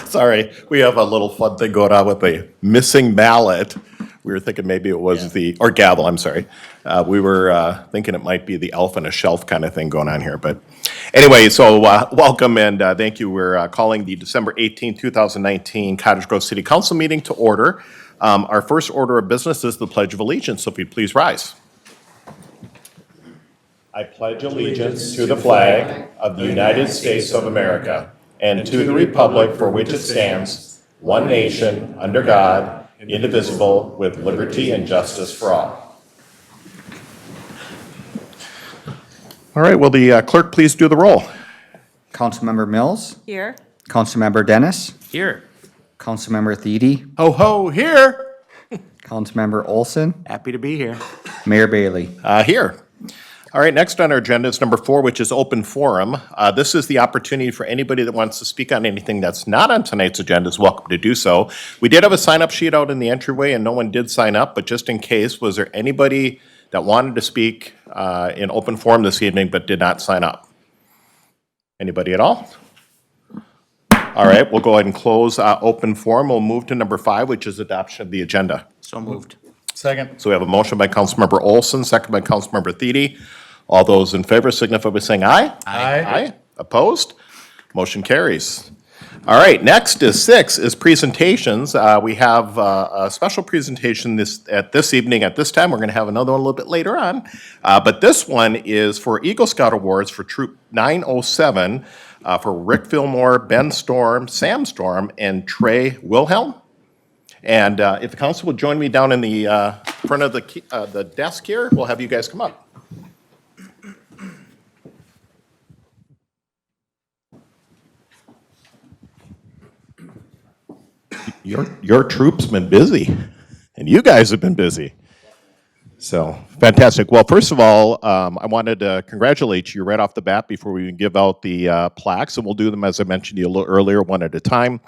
Sorry, we have a little fun thing going on with the missing mallet. We were thinking maybe it was or gavel, I'm sorry. We were thinking it might be the elf on a shelf kind of thing going on here, but anyway, so welcome and thank you. We're calling the December 18, 2019 Cottage Grove City Council meeting to order. Our first order of business is the Pledge of Allegiance, so if you'd please rise. I pledge allegiance to the flag of the United States of America and to the republic for which it stands, one nation, under God, indivisible, with liberty and justice for all. All right, will the clerk please do the roll? Councilmember Mills. Here. Councilmember Dennis. Here. Councilmember Thiede. Ho, ho, here. Councilmember Olson. Happy to be here. Mayor Bailey. Here. All right, next on our agenda is number 4, which is open forum. This is the opportunity for anybody that wants to speak on anything that's not on tonight's agenda is welcome to do so. We did have a sign-up sheet out in the entryway, and no one did sign up, but just in case, was there anybody that wanted to speak in open forum this evening but did not sign up? Anybody at all? All right, we'll go ahead and close open forum. We'll move to number 5, which is adoption of the agenda. So moved. Second. So we have a motion by Councilmember Olson, second by Councilmember Thiede. All those in favor signify by saying aye. Aye. Opposed? Motion carries. All right, next is 6 is presentations. We have a special presentation this evening at this time. We're going to have another one a little bit later on. But this one is for Eagle Scout Awards for Troop 907 for Rick Fillmore, Ben Storm, Sam Storm, and Trey Wilhelm. And if the council would join me down in the front of the desk here, we'll have you guys come up. Your troop's been busy, and you guys have been busy. So, fantastic. Well, first of all, I wanted to congratulate you right off the bat before we even give out the plaques, and we'll do them, as I mentioned to you a little earlier, one at a time.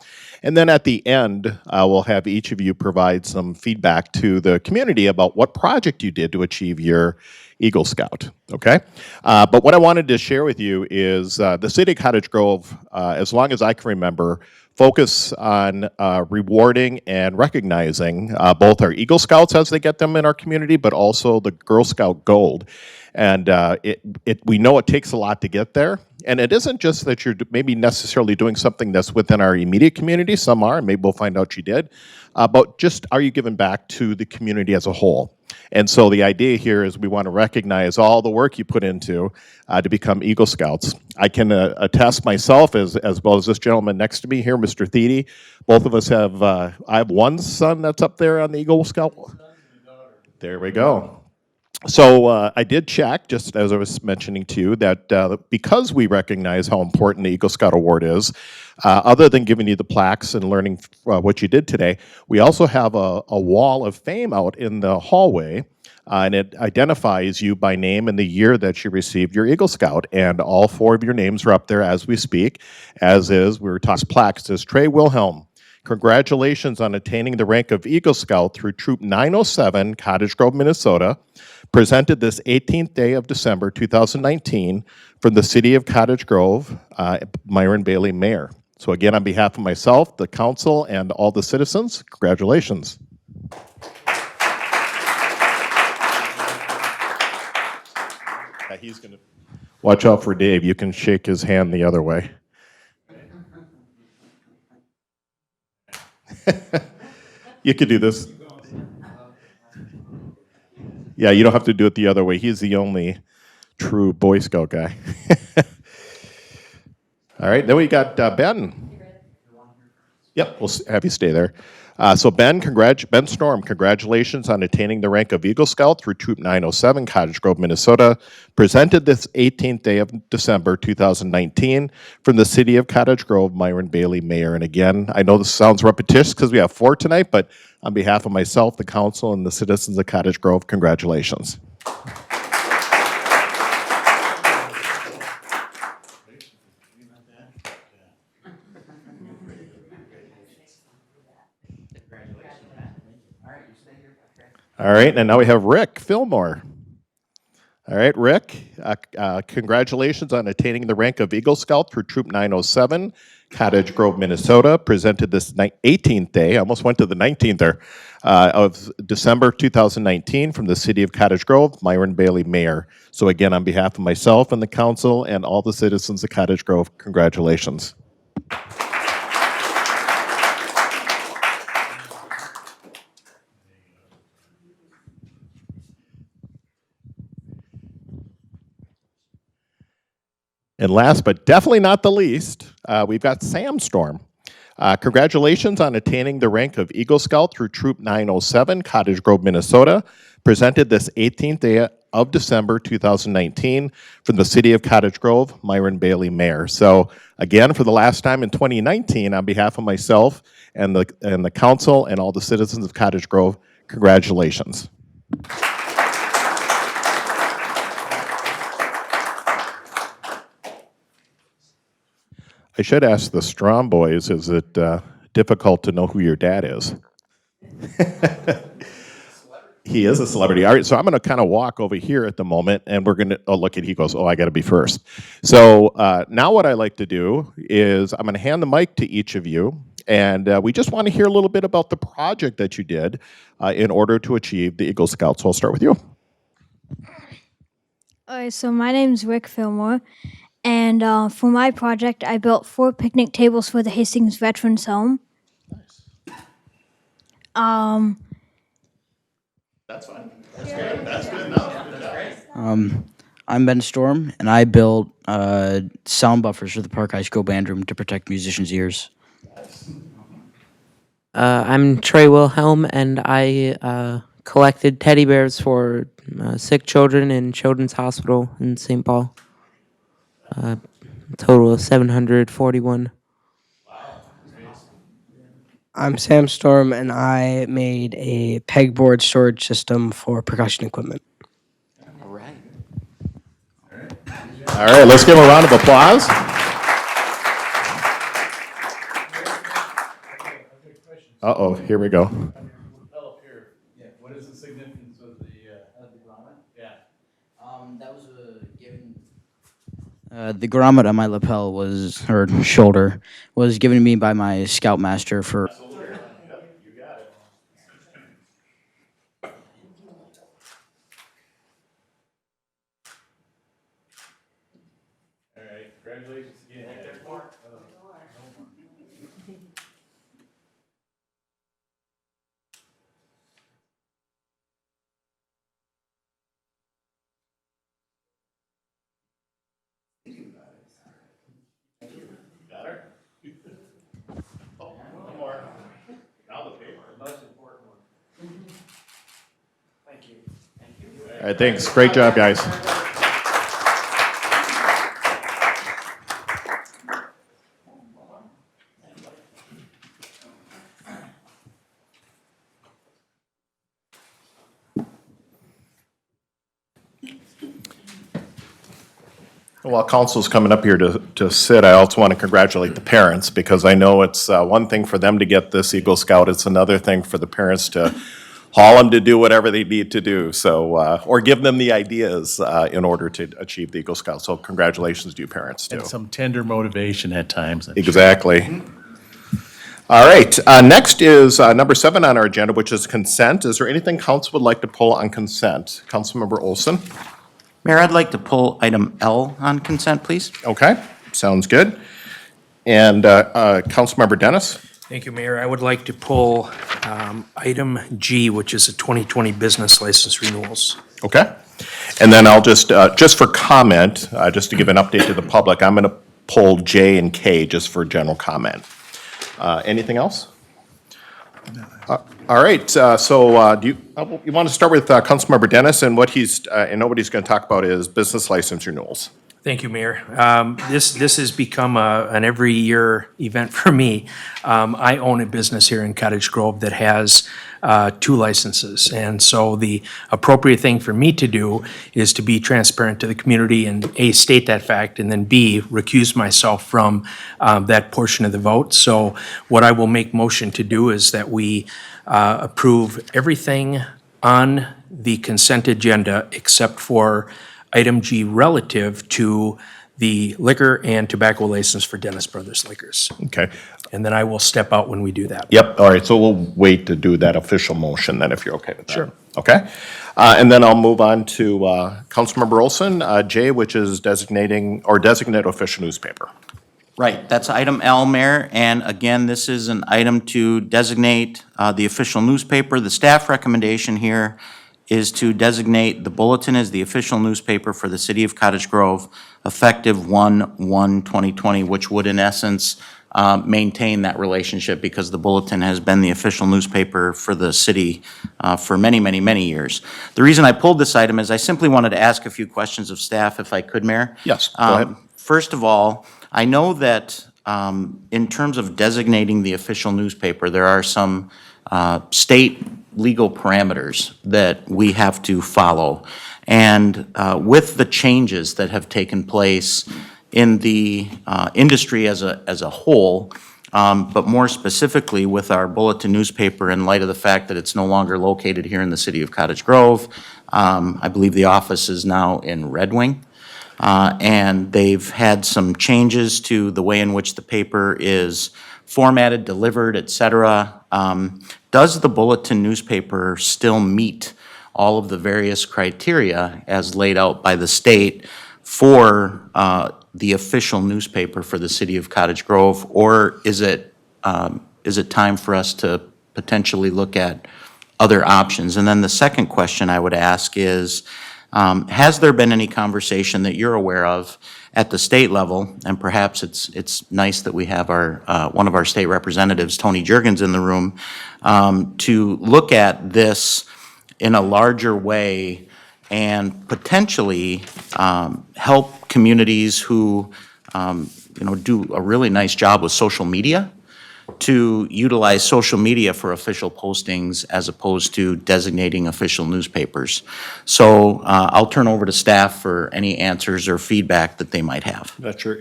And then at the end, we'll have each of you provide some feedback to the community about what project you did to achieve your Eagle Scout, okay? But what I wanted to share with you is the City of Cottage Grove, as long as I can remember, focus on rewarding and recognizing both our Eagle Scouts as they get them in our community, but also the Girl Scout Gold. And we know it takes a lot to get there. And it isn't just that you're maybe necessarily doing something that's within our immediate community. Some are, and maybe we'll find out you did. But just are you giving back to the community as a whole? And so the idea here is we want to recognize all the work you put into to become Eagle Scouts. I can attest myself, as well as this gentleman next to me here, Mr. Thiede. Both of us have, I have one son that's up there on the Eagle Scout. There we go. So I did check, just as I was mentioning to you, that because we recognize how important the Eagle Scout Award is, other than giving you the plaques and learning what you did today, we also have a wall of fame out in the hallway, and it identifies you by name and the year that you received your Eagle Scout, and all 4 of your names are up there as we speak, as is, we were talking plaques, says Trey Wilhelm. Congratulations on attaining the rank of Eagle Scout through Troop 907, Cottage Grove, Minnesota. Presented this 18th day of December 2019 from the City of Cottage Grove, Myron Bailey, Mayor. So again, on behalf of myself, the council, and all the citizens, congratulations. He's going to watch out for Dave. You can shake his hand the other way. You could do this. Yeah, you don't have to do it the other way. He's the only true Boy Scout guy. All right, then we got Ben. Yep, we'll have you stay there. So Ben Storm, congratulations on attaining the rank of Eagle Scout through Troop 907, Cottage Grove, Minnesota. Presented this 18th day of December 2019 from the City of Cottage Grove, Myron Bailey, Mayor. And again, I know this sounds repetitious because we have 4 tonight, but on behalf of myself, the council, and the citizens of Cottage Grove, congratulations. All right, and now we have Rick Fillmore. All right, Rick, congratulations on attaining the rank of Eagle Scout through Troop 907, Cottage Grove, Minnesota. Presented this 18th day, I almost went to the 19th there, of December 2019 from the city of Cottage Grove, Myron Bailey, Mayor. So again, on behalf of myself and the council and all the citizens of Cottage Grove, congratulations. And last but definitely not the least, we've got Sam Storm. Congratulations on attaining the rank of Eagle Scout through Troop 907, Cottage Grove, Minnesota. Presented this 18th day of December 2019 from the city of Cottage Grove, Myron Bailey, Mayor. So again, for the last time in 2019, on behalf of myself and the council and all the citizens of Cottage Grove, congratulations. I should ask the Strom boys, is it difficult to know who your dad is? He is a celebrity. All right, so I'm going to kind of walk over here at the moment, and we're going to, oh, look, and he goes, oh, I got to be first. So now what I like to do is I'm going to hand the mic to each of you, and we just want to hear a little bit about the project that you did in order to achieve the Eagle Scout. So I'll start with you. All right, so my name's Rick Fillmore, and for my project, I built 4 picnic tables for the Hastings Veterans Home. That's fine. That's good. That's good enough. I'm Ben Storm, and I built sound buffers for the Park High School band room to protect musicians' ears. I'm Trey Wilhelm, and I collected teddy bears for sick children in Children's Hospital in St. Paul. A total of 741. I'm Sam Storm, and I made a pegboard storage system for percussion equipment. All right. All right, let's give him a round of applause. Uh-oh, here we go. What is the significance of the grommet? Yeah. That was given. The grommet on my lapel was, or shoulder, was given to me by my scoutmaster for. You got it. All right, congratulations again. Got her? Oh, one more. Now the paper. Most important one. Thank you. Thank you. All right, thanks. Great job, guys. While council's coming up here to sit, I also want to congratulate the parents, because I know it's one thing for them to get this Eagle Scout, it's another thing for the parents to haul them to do whatever they need to do, so, or give them the ideas in order to achieve the Eagle Scout. So congratulations to you parents, too. And some tender motivation at times. Exactly. All right, next is number 7 on our agenda, which is consent. Is there anything council would like to pull on consent? Councilmember Olson? Mayor, I'd like to pull item L on consent, please. Okay, sounds good. And Councilmember Dennis? Thank you, Mayor. I would like to pull item G, which is the 2020 business license renewals. Okay. And then I'll just for comment, just to give an update to the public, I'm going to pull J and K just for general comment. Anything else? All right, so do you want to start with Councilmember Dennis, and what and nobody's going to talk about is business license renewals. Thank you, Mayor. This has become an every year event for me. I own a business here in Cottage Grove that has 2 licenses. And so the appropriate thing for me to do is to be transparent to the community and A, state that fact, and then B, recuse myself from that portion of the vote. So what I will make motion to do is that we approve everything on the consent agenda except for item G relative to the liquor and tobacco license for Dennis Brothers Liquors. Okay. And then I will step out when we do that. Yep, all right, so we'll wait to do that official motion then, if you're okay with that. Sure. Okay? And then I'll move on to Councilmember Olson, J, which is designating, or designate official newspaper. Right, that's item L, Mayor, and again, this is an item to designate the official newspaper. The staff recommendation here is to designate the Bulletin as the official newspaper for the city of Cottage Grove effective 1/1/2020, which would in essence maintain that relationship because the Bulletin has been the official newspaper for the city for many, many, many years. The reason I pulled this item is I simply wanted to ask a few questions of staff, if I could, Mayor. Yes, go ahead. First of all, I know that in terms of designating the official newspaper, there are some state legal parameters that we have to follow. And with the changes that have taken place in the industry as a whole, but more specifically with our Bulletin newspaper in light of the fact that it's no longer located here in the city of Cottage Grove, I believe the office is now in Red Wing. And they've had some changes to the way in which the paper is formatted, delivered, et cetera. Does the Bulletin newspaper still meet all of the various criteria as laid out by the state for the official newspaper for the city of Cottage Grove? Or is it time for us to potentially look at other options? And then the second question I would ask is, has there been any conversation that you're aware of at the state level, and perhaps it's nice that we have our one of our state representatives, Tony Juergens, in the room, to look at this in a larger way and potentially help communities who do a really nice job with social media to utilize social media for official postings as opposed to designating official newspapers. So I'll turn over to staff for any answers or feedback that they might have. That's your,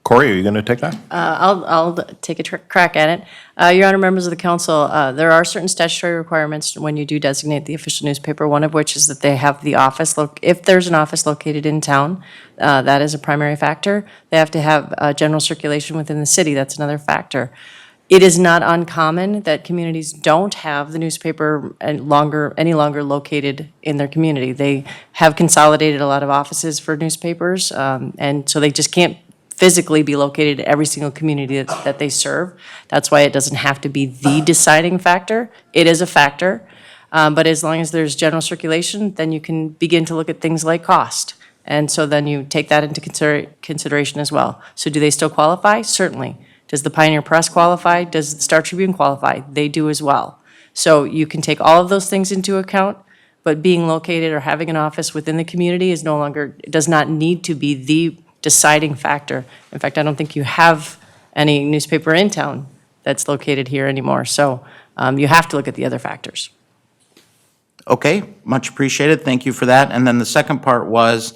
Corey, are you going to take that? I'll take a crack at it. Your Honor, members of the council, there are certain statutory requirements when you do designate the official newspaper, one of which is that they have the office, if there's an office located in town, that is a primary factor. They have to have general circulation within the city, that's another factor. It is not uncommon that communities don't have the newspaper any longer located in their community. They have consolidated a lot of offices for newspapers, and so they just can't physically be located in every single community that they serve. That's why it doesn't have to be the deciding factor. It is a factor, but as long as there's general circulation, then you can begin to look at things like cost. And so then you take that into consideration as well. So do they still qualify? Certainly. Does the Pioneer Press qualify? Does the Star Tribune qualify? They do as well. So you can take all of those things into account, but being located or having an office within the community is does not need to be the deciding factor. In fact, I don't think you have any newspaper in town that's located here anymore. So you have to look at the other factors. Okay, much appreciated. Thank you for that. And then the second part was,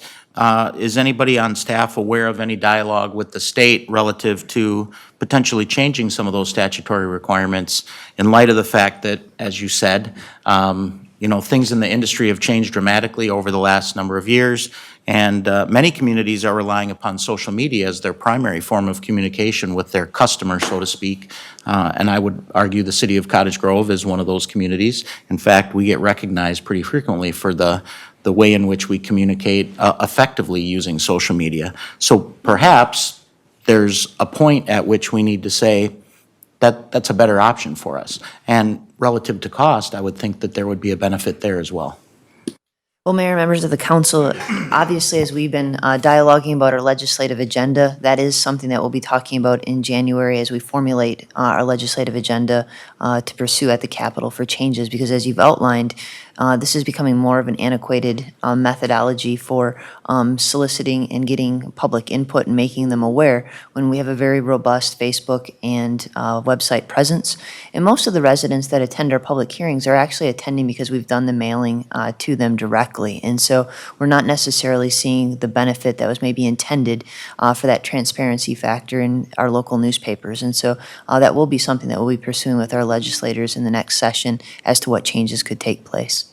is anybody on staff aware of any dialogue with the state relative to potentially changing some of those statutory requirements in light of the fact that, as you said, things in the industry have changed dramatically over the last number of years, and many communities are relying upon social media as their primary form of communication with their customers, so to speak. And I would argue the city of Cottage Grove is one of those communities. In fact, we get recognized pretty frequently for the way in which we communicate effectively using social media. So perhaps there's a point at which we need to say that that's a better option for us. And relative to cost, I would think that there would be a benefit there as well. Well, Mayor, members of the council, obviously, as we've been dialoguing about our legislative agenda, that is something that we'll be talking about in January as we formulate our legislative agenda to pursue at the Capitol for changes, because as you've outlined, this is becoming more of an antiquated methodology for soliciting and getting public input and making them aware when we have a very robust Facebook and website presence. And most of the residents that attend our public hearings are actually attending because we've done the mailing to them directly. And so we're not necessarily seeing the benefit that was maybe intended for that transparency factor in our local newspapers. And so that will be something that we'll be pursuing with our legislators in the next session as to what changes could take place.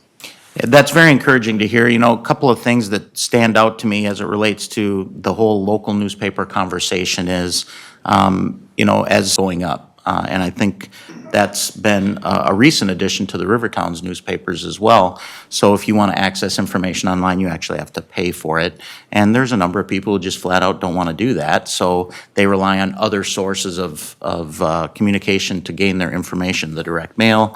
That's very encouraging to hear. You know, a couple of things that stand out to me as it relates to the whole local newspaper conversation is, you know, as going up. And I think that's been a recent addition to the Rivertown's newspapers as well. So if you want to access information online, you actually have to pay for it. And there's a number of people who just flat out don't want to do that. So they rely on other sources of communication to gain their information, the direct mail,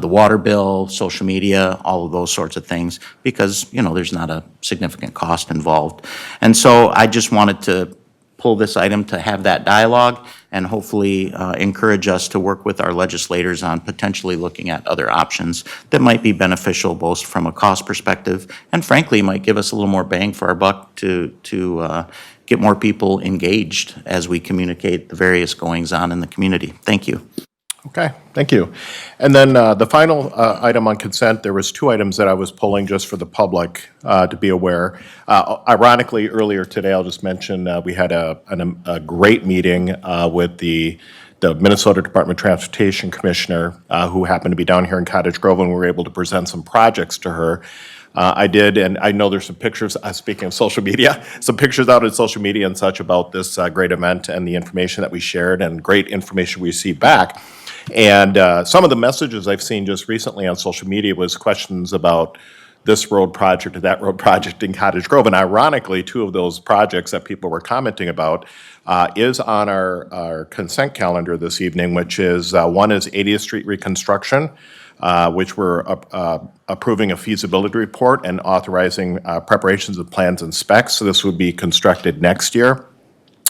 the water bill, social media, all of those sorts of things, because, you know, there's not a significant cost involved. And so I just wanted to pull this item to have that dialogue and hopefully encourage us to work with our legislators on potentially looking at other options that might be beneficial both from a cost perspective and frankly might give us a little more bang for our buck to get more people engaged as we communicate the various goings on in the community. Thank you. Okay, thank you. And then the final item on consent, there was two items that I was pulling just for the public to be aware. Ironically, earlier today, I'll just mention, we had a great meeting with the Minnesota Department of Transportation Commissioner, who happened to be down here in Cottage Grove, and we were able to present some projects to her. I did, and I know there's some pictures, speaking of social media, some pictures out on social media and such about this great event and the information that we shared and great information we received back. And some of the messages I've seen just recently on social media was questions about this road project or that road project in Cottage Grove. And ironically, two of those projects that people were commenting about is on our consent calendar this evening, which is, one is 80th Street Reconstruction, which we're approving a feasibility report and authorizing preparations of plans and specs. So this would be constructed next year.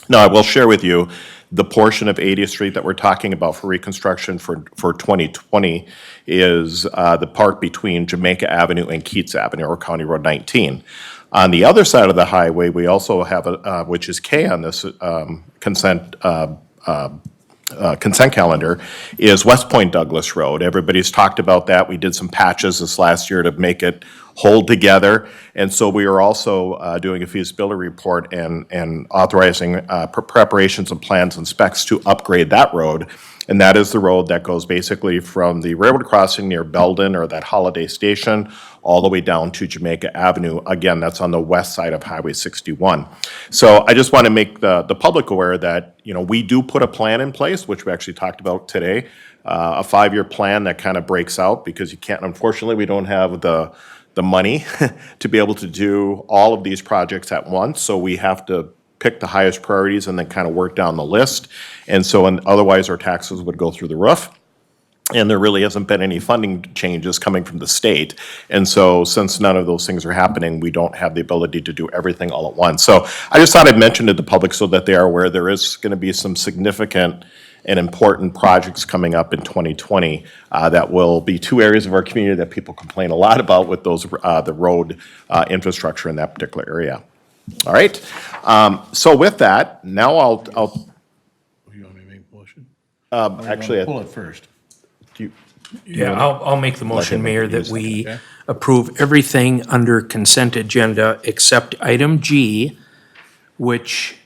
Now, I will share with you the portion of 80th Street that we're talking about for reconstruction for 2020 is the part between Jamaica Avenue and Keats Avenue, or County Road 19. On the other side of the highway, we also have, which is K on this consent calendar, is West Point Douglas Road. Everybody's talked about that. We did some patches this last year to make it hold together. And so we are also doing a feasibility report and authorizing preparations and plans and specs to upgrade that road. And that is the road that goes basically from the railroad crossing near Belden or that Holiday Station all the way down to Jamaica Avenue. Again, that's on the west side of Highway 61. So I just want to make the public aware that, you know, we do put a plan in place, which we actually talked about today, a 5-year plan that kind of breaks out because you can't, unfortunately, we don't have the money to be able to do all of these projects at once. So we have to pick the highest priorities and then kind of work down the list. And so otherwise our taxes would go through the roof. And there really hasn't been any funding changes coming from the state. And so since none of those things are happening, we don't have the ability to do everything all at once. So I just thought I'd mention to the public so that they are aware there is going to be some significant and important projects coming up in 2020 that will be two areas of our community that people complain a lot about with those the road infrastructure in that particular area. All right. So with that, now I'll You want me to make a motion? actually, Pull it first. Yeah, I'll make the motion, him Mayor, that use that, we okay? approve everything under consent agenda except item G, which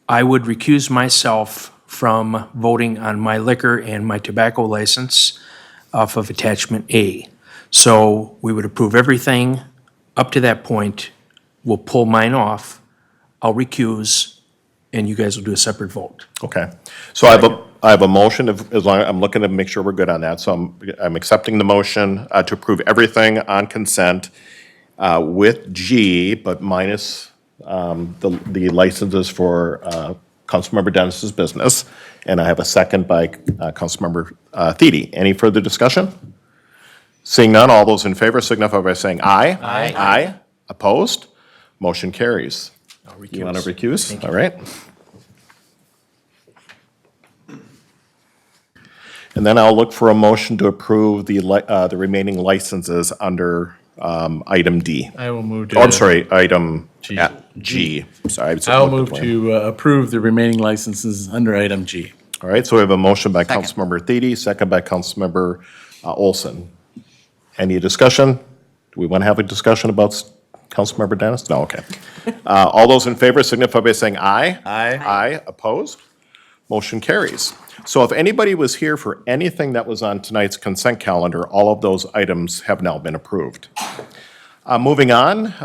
I would recuse myself from voting on my liquor and my tobacco license off of attachment A. So we would approve everything up to that point. We'll pull mine off. I'll recuse, and you guys will do a separate vote. okay. So I have a motion, as long, I'm looking to make sure we're good on that. So I'm accepting the motion to approve everything on consent with G, but minus the licenses for Councilmember Dennis's business. And I have a second by Councilmember Thiede. Any further discussion? Seeing none, all those in favor signify by saying aye. Aye. Aye. Opposed? Motion carries. You want to recuse? All right. And then I'll look for a motion to approve the remaining licenses under item D. I will move Oh, I'm to, sorry, item G. G. Sorry. I'll move to approve the remaining licenses under item G. All right, so we have a motion by Councilmember Thiede, second by Councilmember Olson. Any discussion? Do we want to have a discussion about Councilmember Dennis? No, okay. All those in favor signify by saying aye. Aye. Aye, opposed? Motion carries. So if anybody was here for anything that was on tonight's consent calendar, all of those items have now been approved. Moving on,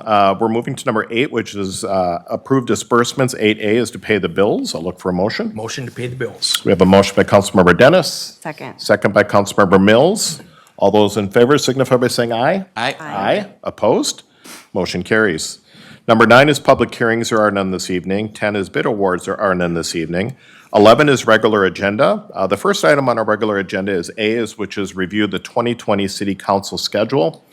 we're moving to number 8, which is approved disbursements. 8A is to pay the bills. I'll look for a motion. Motion to pay the bills. We have a motion by Councilmember Dennis. Second. Second by Councilmember Mills. All those in favor signify by saying aye. Aye. Aye. Opposed? Motion carries. Number 9 is public hearings. There are none this evening. 10 is bid awards. There are none this evening. 11 is regular agenda. The first item on our regular agenda is A, which is review the 2020 City Council schedule.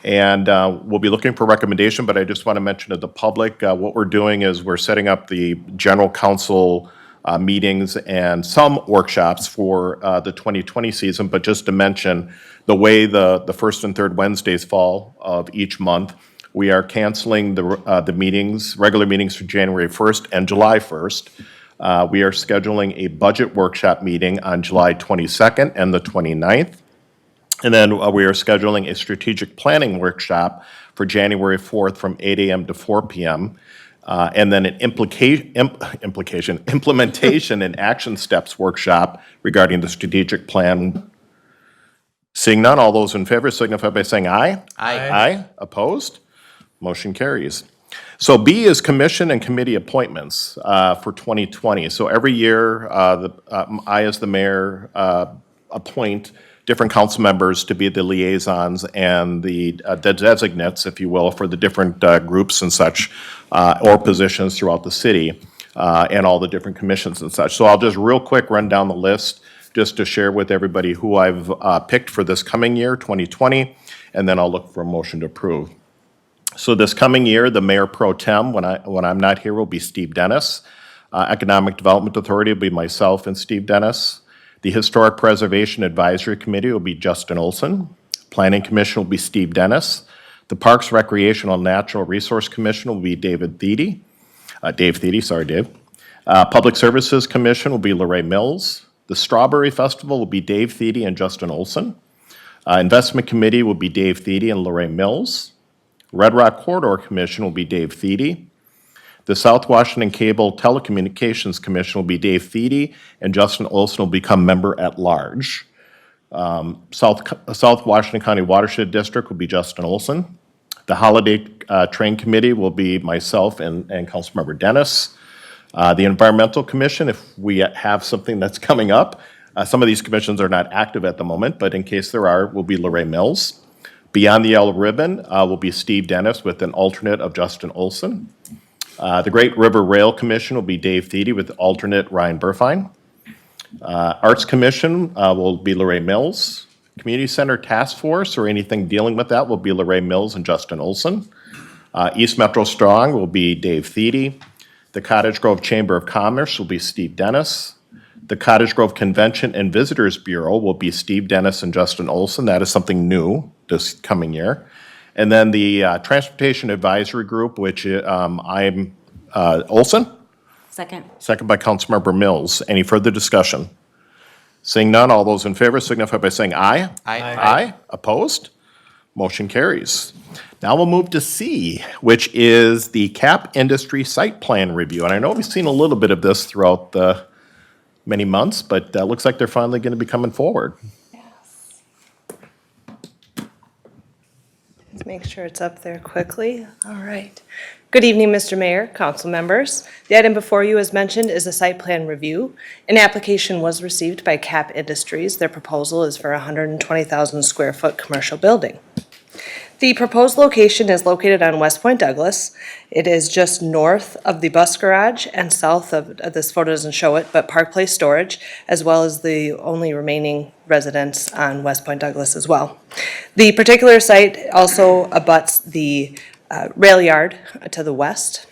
And we'll be looking for recommendation, but I just want to mention to the public, what we're doing is we're setting up the general council meetings and some workshops for the 2020 season. But just to mention, the way the first and third Wednesdays fall of each month, we are canceling the meetings, regular meetings for January 1st and July 1st. We are scheduling a budget workshop meeting on July 22nd and the 29th. And then we are scheduling a strategic planning workshop for January 4th from 8 a.m. to 4 p.m. And then an implementation and action steps workshop regarding the strategic plan. Seeing none, all those in favor signify by saying aye. Aye. Aye. Opposed? Motion carries. So B is commission and committee appointments for 2020. So every year, I, as the mayor, appoint different council members to be the liaisons and the designates, if you will, for the different groups and such, or positions throughout the city, and all the different commissions and such. So I'll just real quick run down the list just to share with everybody who I've picked for this coming year, 2020, and then I'll look for a motion to approve. So this coming year, the mayor pro tem, when I'm not here, will be Steve Dennis. Economic Development Authority will be myself and Steve Dennis. The Historic Preservation Advisory Committee will be Justin Olson. Planning Commission will be Steve Dennis. The Parks, Recreational and Natural Resource Commission will be Dave Thiede. Public Services Commission will be Lorraine Mills. The Strawberry Festival will be Dave Thiede and Justin Olson. Investment Committee will be Dave Thiede and Lorraine Mills. Red Rock Corridor Commission will be Dave Thiede. The South Washington Cable Telecommunications Commission will be Dave Thiede, and Justin Olson will become member at large. South Washington County Watershed District will be Justin Olson. The Holiday Train Committee will be myself and Councilmember Dennis. The Environmental Commission, if we have something that's coming up, some of these commissions are not active at the moment, but in case there are, will be Lorraine Mills. Beyond the Yellow Ribbon will be Steve Dennis with an alternate of Justin Olson. The Great River Rail Commission will be Dave Thiede with alternate Ryan Burfine. Arts Commission will be Lorraine Mills. Community Center Task Force or anything dealing with that will be Lorraine Mills and Justin Olson. East Metro Strong will be Dave Thiede. The Cottage Grove Chamber of Commerce will be Steve Dennis. The Cottage Grove Convention and Visitors Bureau will be Steve Dennis and Justin Olson. That is something new this coming year. And then the Transportation Advisory Group, which I'm Olson. Second. Second by Councilmember Mills. Any further discussion? Seeing none, all those in favor signify by saying aye. Aye. Aye. Opposed? Motion carries. Now we'll move to C, which is the CAP Industry Site Plan Review. And I know we've seen a little bit of this throughout the many months, but looks like they're finally going to be coming forward. Let's make sure it's up there quickly. All right. Good evening, Mr. Mayor, council members. The item before you, as mentioned, is a site plan review. An application was received by CAP Industries. Their proposal is for a 120,000 square foot commercial building. The proposed location is located on West Point Douglas. It is just north of the bus garage and south of, this photo doesn't show it, but Park Place Storage, as well as the only remaining residence on West Point Douglas as well. The particular site also abuts the rail yard to the west.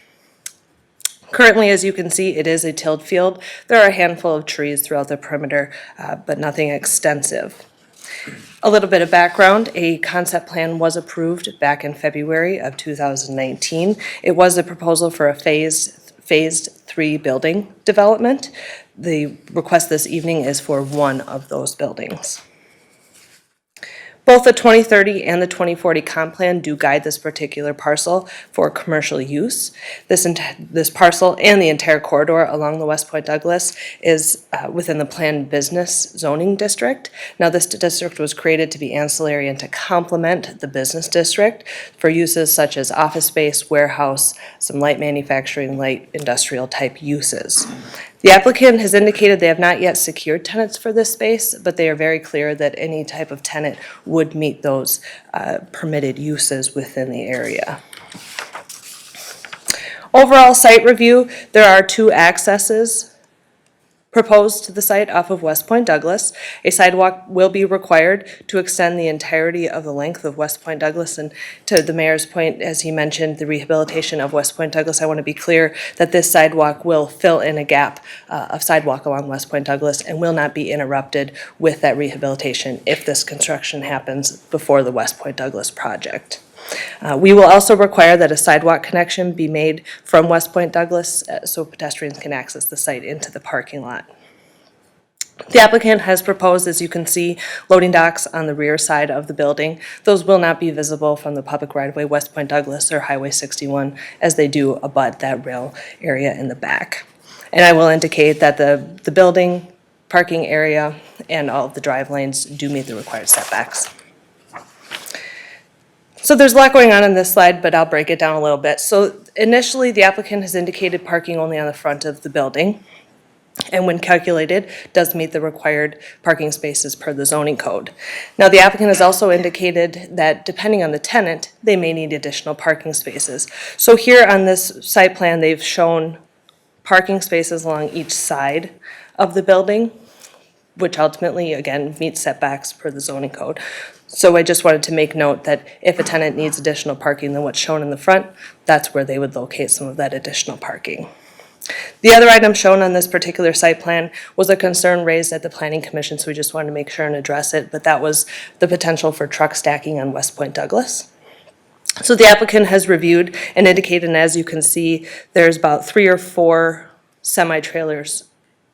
Currently, as you can see, it is a tilled field. There are a handful of trees throughout the perimeter, but nothing extensive. A little bit of background, a concept plan was approved back in February of 2019. It was a proposal for a phased 3 building development. The request this evening is for one of those buildings. Both the 2030 and the 2040 comp plan do guide this particular parcel for commercial use. This parcel and the entire corridor along the West Point Douglas is within the planned business zoning district. Now, this district was created to be ancillary and to complement the business district for uses such as office space, warehouse, some light manufacturing, light industrial type uses. The applicant has indicated they have not yet secured tenants for this space, but they are very clear that any type of tenant would meet those permitted uses within the area. Overall site review, there are 2 accesses proposed to the site off of West Point Douglas. A sidewalk will be required to extend the entirety of the length of West Point Douglas. And to the mayor's point, as he mentioned, the rehabilitation of West Point Douglas, I want to be clear that this sidewalk will fill in a gap of sidewalk along West Point Douglas and will not be interrupted with that rehabilitation if this construction happens before the West Point Douglas project. We will also require that a sidewalk connection be made from West Point Douglas so pedestrians can access the site into the parking lot. The applicant has proposed, as you can see, loading docks on the rear side of the building. Those will not be visible from the public right-of-way West Point Douglas or Highway 61 as they do abut that rail area in the back. And I will indicate that the building, parking area, and all of the drive lanes do meet the required setbacks. So there's a lot going on in this slide, but I'll break it down a little bit. So initially, the applicant has indicated parking only on the front of the building, and when calculated, does meet the required parking spaces per the zoning code. Now, the applicant has also indicated that depending on the tenant, they may need additional parking spaces. So here on this site plan, they've shown parking spaces along each side of the building, which ultimately, again, meets setbacks per the zoning code. So I just wanted to make note that if a tenant needs additional parking than what's shown in the front, that's where they would locate some of that additional parking. The other item shown on this particular site plan was a concern raised at the Planning Commission, so we just wanted to make sure and address it, but that was the potential for truck stacking on West Point Douglas. So the applicant has reviewed and indicated, and as you can see, there's about 3 or 4 semi-trailers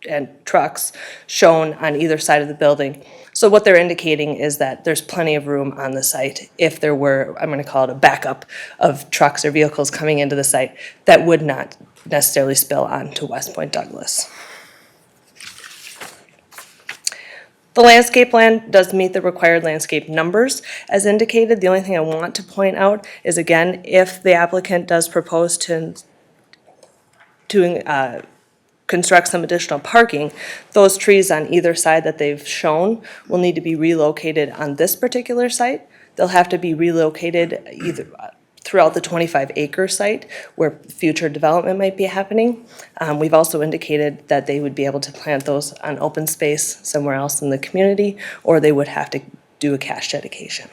and trucks shown on either side of the building. So what they're indicating is that there's plenty of room on the site if there were, I'm going to call it a backup of trucks or vehicles coming into the site that would not necessarily spill onto West Point Douglas. The landscape plan does meet the required landscape numbers as indicated. The only thing I want to point out is, again, if the applicant does propose to construct some additional parking, those trees on either side that they've shown will need to be relocated on this particular site. They'll have to be relocated either throughout the 25-acre site where future development might be happening. We've also indicated that they would be able to plant those on open space somewhere else in the community, or they would have to do a cash dedication.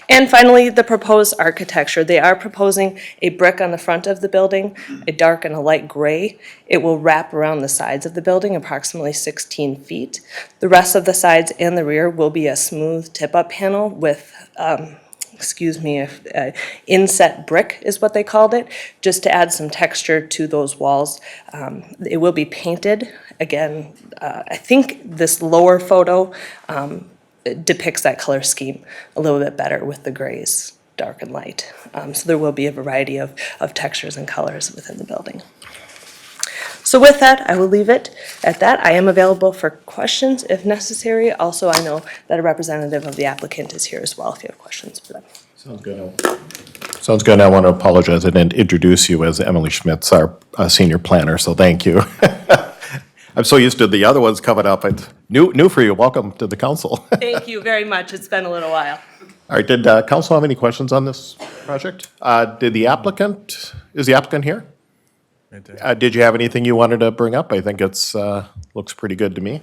And finally, the proposed architecture. They are proposing a brick on the front of the building, a dark and a light gray. It will wrap around the sides of the building, approximately 16 feet. The rest of the sides and the rear will be a smooth tip-up panel with, inset brick is what they called it, just to add some texture to those walls. It will be painted. Again, I think this lower photo depicts that color scheme a little bit better with the grays, dark and light. So there will be a variety of textures and colors within the building. So with that, I will leave it at that. I am available for questions if necessary. Also, I know that a representative of the applicant is here as well if you have questions for them. Sounds good. Sounds good. I want to apologize. I didn't introduce you as Emily Schmitz, our senior planner, so thank you. I'm so used to the other ones coming up. It's new for you. Welcome to the council. Thank you very much. It's been a little while. All right, did council have any questions on this project? Is the applicant here? Did you have anything you wanted to bring up? I think it's looks pretty good to me.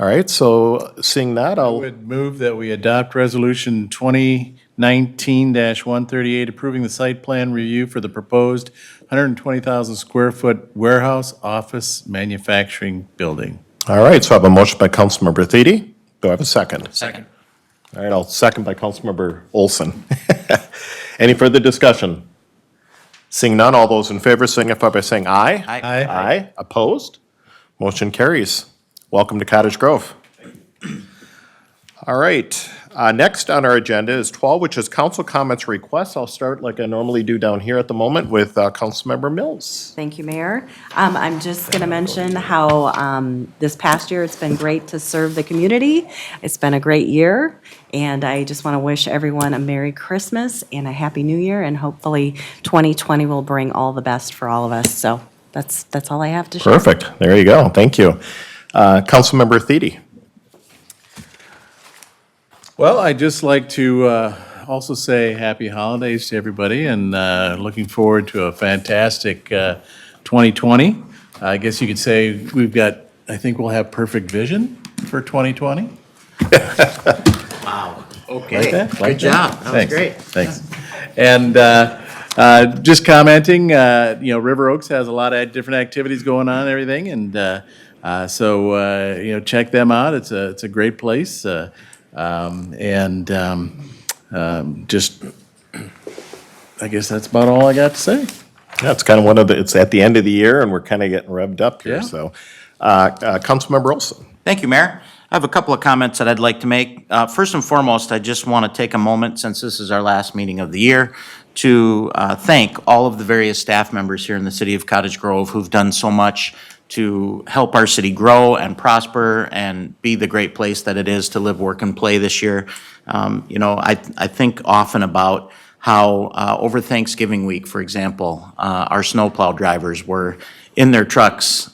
All right, so seeing that, I would move that we adopt Resolution 2019-138, approving the site plan review for the proposed 120,000 square foot warehouse office manufacturing building. All right, so I have a motion by Councilmember Thiede. Do I have a second? Second. All right, I'll second by Councilmember Olson. Any further discussion? Seeing none, all those in favor signify by saying aye. Aye. Aye. Opposed? Motion carries. Welcome to Cottage Grove. All right. Next on our agenda is 12, which is council comments requests. I'll start like I normally do down here at the moment with Councilmember Mills. Thank you, Mayor. I'm just going to mention how this past year, it's been great to serve the community. It's been a great year, and I just want to wish everyone a Merry Christmas and a Happy New Year, and hopefully 2020 will bring all the best for all of us. So that's all I have to share. Perfect. There you go. Thank you. Councilmember Thiede. Well, I'd just like to also say happy holidays to everybody and looking forward to a fantastic 2020. I guess you could say I think we'll have perfect vision for 2020. Wow. Like Okay. that? Good Like job. that? That was Thanks. great. Thanks. And just commenting, River Oaks has a lot of different activities going on and everything, and so check them out. It's a great place. Just, I guess that's about all I got to say. Yeah, it's kind of it's at the end of the year and we're kind of getting revved up here. Yeah. So, Councilmember Olson. Thank you, Mayor. I have a couple of comments that I'd like to make. First and foremost, I just want to take a moment, since this is our last meeting of the year, to thank all of the various staff members here in the city of Cottage Grove who've done so much to help our city grow and prosper and be the great place that it is to live, work, and play this year. I think often about how over Thanksgiving week, for example, our snowplow drivers were in their trucks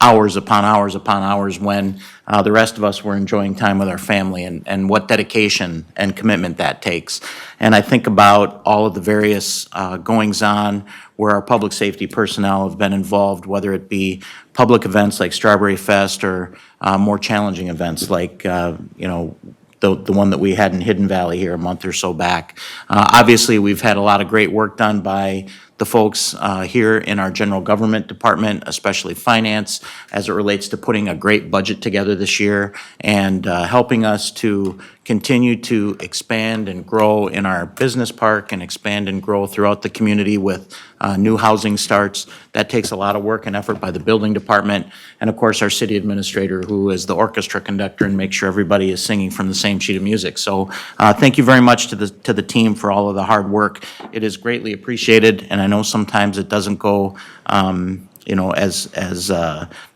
hours upon hours upon hours when the rest of us were enjoying time with our family, and what dedication and commitment that takes. And I think about all of the various goings-on where our public safety personnel have been involved, whether it be public events like Strawberry Fest or more challenging events like, the one that we had in Hidden Valley here a month or so back. Obviously, we've had a lot of great work done by the folks here in our general government department, especially finance, as it relates to putting a great budget together this year and helping us to continue to expand and grow in our business park and expand and grow throughout the community with new housing starts. That takes a lot of work and effort by the building department, and of course our city administrator, who is the orchestra conductor and makes sure everybody is singing from the same sheet of music. So thank you very much to the team for all of the hard work. It is greatly appreciated, and I know sometimes it doesn't go as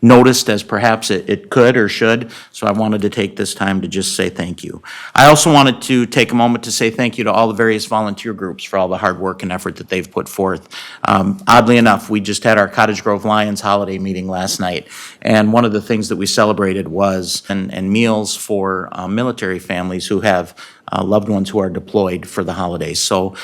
noticed as perhaps it could or should. So I wanted to take this time to just say thank you. I also wanted to take a moment to say thank you to all the various volunteer groups for all the hard work and effort that they've put forth. Oddly enough, we just had our Cottage Grove Lions holiday meeting last night, and one of the things that we celebrated was and meals for military families who have loved ones who are deployed for the holidays. So,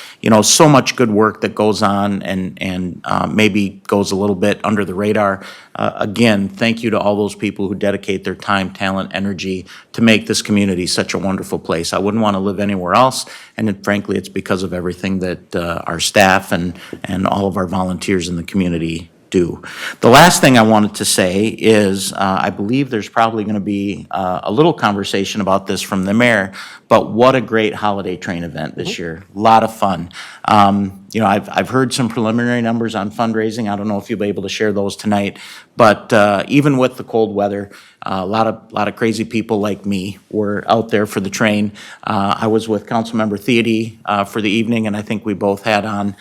so much good work that goes on and maybe goes a little bit under the radar. Again, thank you to all those people who dedicate their time, talent, energy to make this community such a wonderful place. I wouldn't want to live anywhere else, and frankly, it's because of everything that our staff and all of our volunteers in the community do. The last thing I wanted to say is I believe there's probably going to be a little conversation about this from the mayor, but what a great holiday train event this year. A lot of fun. I've heard some preliminary numbers on fundraising. I don't know if you'll be able to share those tonight, but even with the cold weather, a lot of crazy people like me were out there for the train. I was with Councilmember Thiede for the evening, and I think we both had on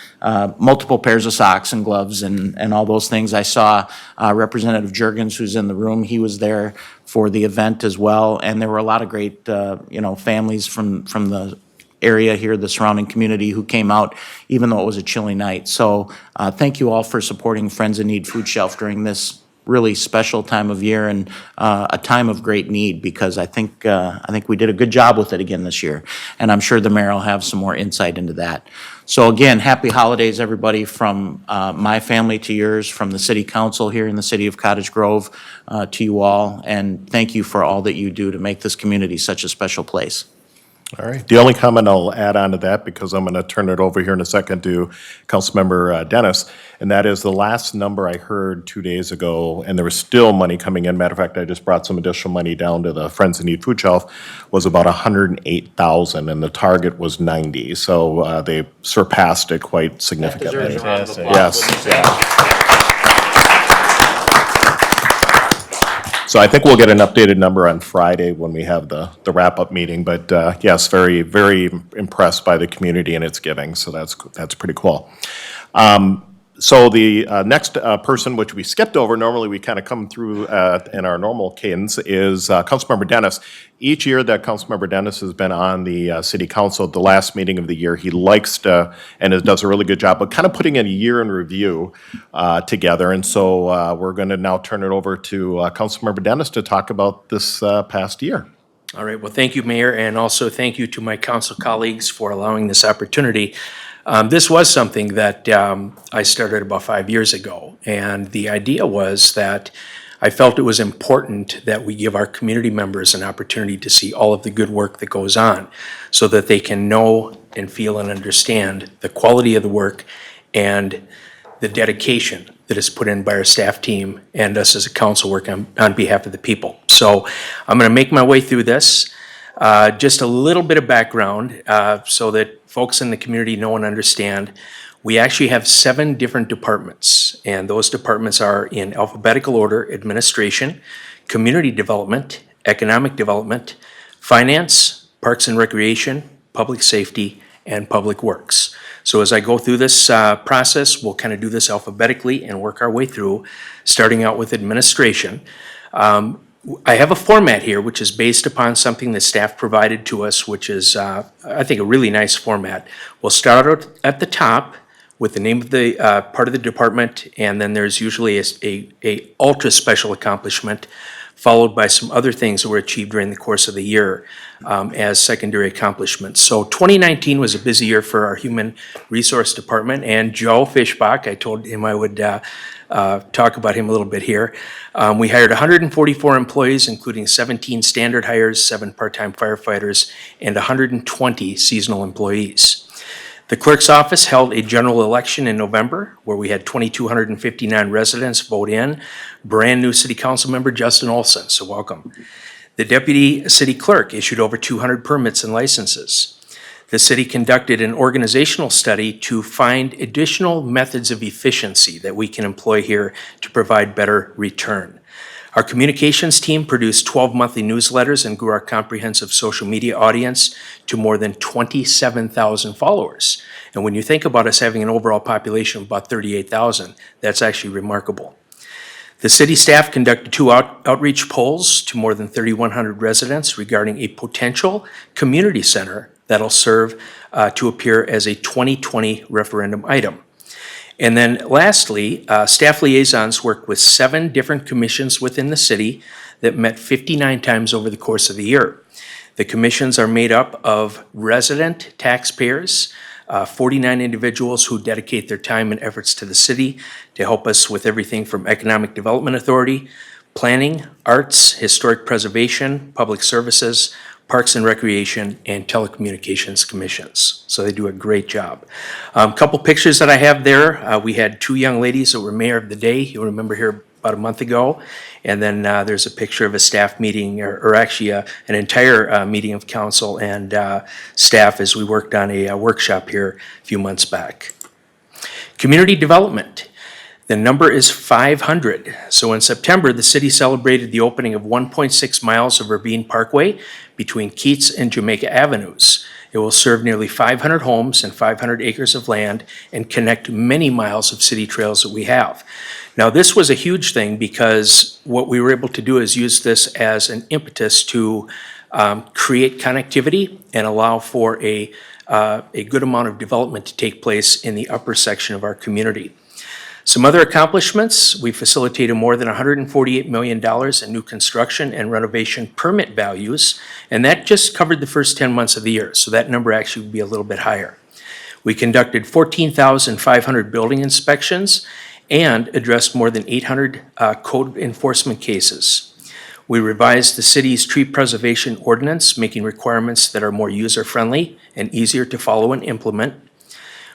multiple pairs of socks and gloves and all those things. I saw Representative Juergens, who's in the room. He was there for the event as well, and there were a lot of great families from the area here, the surrounding community, who came out even though it was a chilly night. So thank you all for supporting Friends in Need Food Shelf during this really special time of year and a time of great need, because I think we did a good job with it again this year, and I'm sure the mayor will have some more insight into that. So again, happy holidays, everybody, from my family to yours, from the city council here in the city of Cottage Grove to you all, and thank you for all that you do to make this community such a special place. All right. The only comment I'll add on to that, because I'm going to turn it over here in a second to Councilmember Dennis, and that is the last number I heard 2 days ago, and there was still money coming in. Matter of fact, I just brought some additional money down to the Friends in Need Food Shelf, was about 108,000, and the target was 90. So they surpassed it quite significantly. Fantastic. Yes. So I think we'll get an updated number on Friday when we have the wrap-up meeting. But yes, very, very impressed by the community and its giving, so that's pretty cool. So the next person, which we skipped over, normally we kind of come through in our normal cadence, is Councilmember Dennis. Each year that Councilmember Dennis has been on the City Council, the last meeting of the year, he likes to, and does a really good job, but kind of putting in a year in review together. And so we're going to now turn it over to Councilmember Dennis to talk about this past year. All right, well, thank you, Mayor, and also thank you to my council colleagues for allowing this opportunity. This was something that I started about 5 years ago, and the idea was that I felt it was important that we give our community members an opportunity to see all of the good work that goes on so that they can know and feel and understand the quality of the work and the dedication that is put in by our staff team and us as a council work on behalf of the people. So I'm going to make my way through this. Just a little bit of background so that folks in the community know and understand. We actually have 7 different departments, and those departments are in alphabetical order: administration, community development, economic development, finance, parks and recreation, public safety, and public works. So as I go through this process, we'll kind of do this alphabetically and work our way through, starting out with administration. I have a format here which is based upon something that staff provided to us, which is, I think, a really nice format. We'll start out at the top with the name of the part of the department, and then there's usually a ultra special accomplishment, followed by some other things that were achieved during the course of the year as secondary accomplishments. So 2019 was a busy year for our Human Resource Department, and Joe Fishbach, I told him I would talk about him a little bit here. We hired 144 employees, including 17 standard hires, 7 part-time firefighters, and 120 seasonal employees. The clerk's office held a general election in November where we had 2,259 residents vote in brand new city council member Justin Olson, so welcome. The deputy city clerk issued over 200 permits and licenses. The city conducted an organizational study to find additional methods of efficiency that we can employ here to provide better return. Our communications team produced 12 monthly newsletters and grew our comprehensive social media audience to more than 27,000 followers. And when you think about us having an overall population of about 38,000, that's actually remarkable. The city staff conducted 2 outreach polls to more than 3,100 residents regarding a potential community center that'll serve to appear as a 2020 referendum item. And then lastly, staff liaisons worked with 7 different commissions within the city that met 59 times over the course of the year. The commissions are made up of resident taxpayers, 49 individuals who dedicate their time and efforts to the city to help us with everything from Economic Development Authority, planning, arts, historic preservation, public services, Parks and Recreation, and Telecommunications Commissions. So they do a great job. Couple pictures that I have there. We had 2 young ladies that were Mayor of the Day. You'll remember here about a month ago. And then there's a picture of a staff meeting, or actually an entire meeting of council and staff as we worked on a workshop here a few months back. Community development. The number is 500. So in September, the city celebrated the opening of 1.6 miles of Ravine Parkway between Keats and Jamaica Avenues. It will serve nearly 500 homes and 500 acres of land and connect many miles of city trails that we have. Now, this was a huge thing because what we were able to do is use this as an impetus to create connectivity and allow for a good amount of development to take place in the upper section of our community. Some other accomplishments: we facilitated more than $148 million in new construction and renovation permit values, and that just covered the first 10 months of the year, so that number actually would be a little bit higher. We conducted 14,500 building inspections and addressed more than 800 code enforcement cases. We revised the city's tree preservation ordinance, making requirements that are more user-friendly and easier to follow and implement.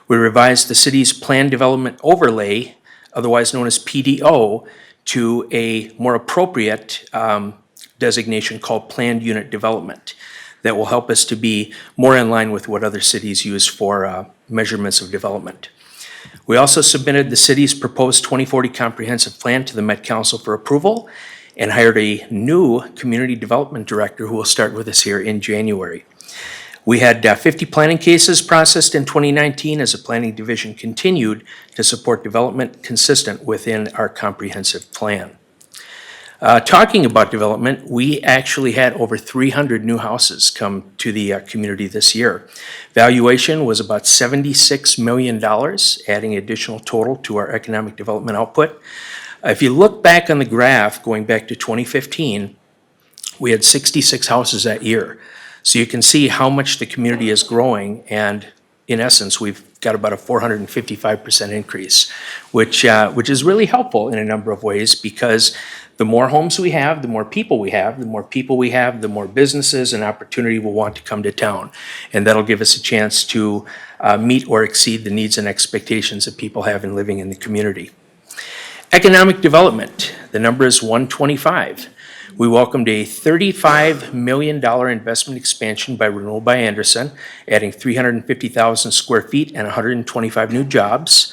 We revised the city's plan development overlay, otherwise known as PDO, to a more appropriate designation called planned unit development that will help us to be more in line with what other cities use for measurements of development. We also submitted the city's proposed 2040 comprehensive plan to the Met Council for approval, and hired a new community development director who will start with us here in January. We had 50 planning cases processed in 2019 as the planning division continued to support development consistent within our comprehensive plan. Talking about development, we actually had over 300 new houses come to the community this year. Valuation was about $76 million, adding additional total to our economic development output. If you look back on the graph, going back to 2015, we had 66 houses that year. So you can see how much the community is growing, and in essence, we've got about a 455% increase, which is really helpful in a number of ways, because the more homes we have, the more people we have, the more businesses and opportunity will want to come to town. And that'll give us a chance to meet or exceed the needs and expectations that people have in living in the community. Economic development, the number is 125. We welcomed a $35 million investment expansion by Renewal by Anderson, adding 350,000 square feet and 125 new jobs.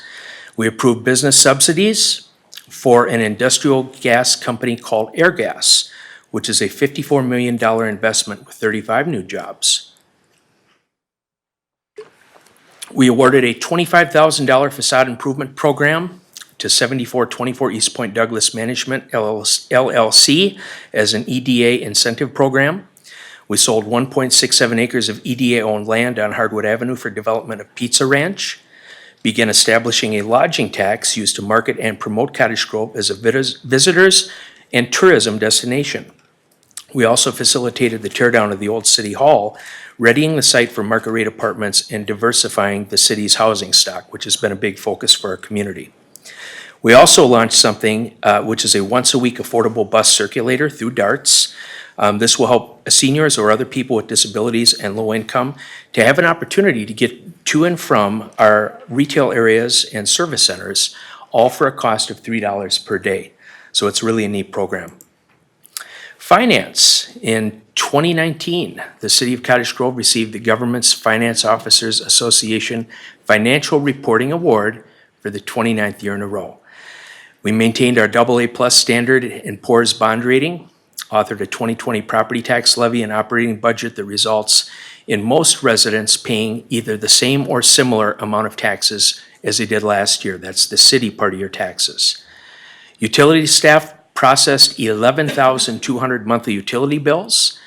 We approved business subsidies for an industrial gas company called Airgas, which is a $54 million investment with 35 new jobs. We awarded a $25,000 facade improvement program to 7424 East Point Douglas Management LLC as an EDA incentive program. We sold 1.67 acres of EDA-owned land on Hardwood Avenue for development of Pizza Ranch. Began establishing a lodging tax used to market and promote Cottage Grove as a visitors and tourism destination. We also facilitated the teardown of the old City Hall, readying the site for market rate apartments and diversifying the city's housing stock, which has been a big focus for our community. We also launched something which is a once-a-week affordable bus circulator through DARTS. This will help seniors or other people with disabilities and low income to have an opportunity to get to and from our retail areas and service centers, all for a cost of $3 per day. So it's really a neat program. Finance. In 2019, the City of Cottage Grove received the Government's Finance Officers Association Financial Reporting Award for the 29th year in a row. We maintained our AA+ standard in Poor's bond rating, authored a 2020 property tax levy and operating budget that results in most residents paying either the same or similar amount of taxes as they did last year. That's the city part of your taxes. Utility staff processed 11,200 monthly utility bills.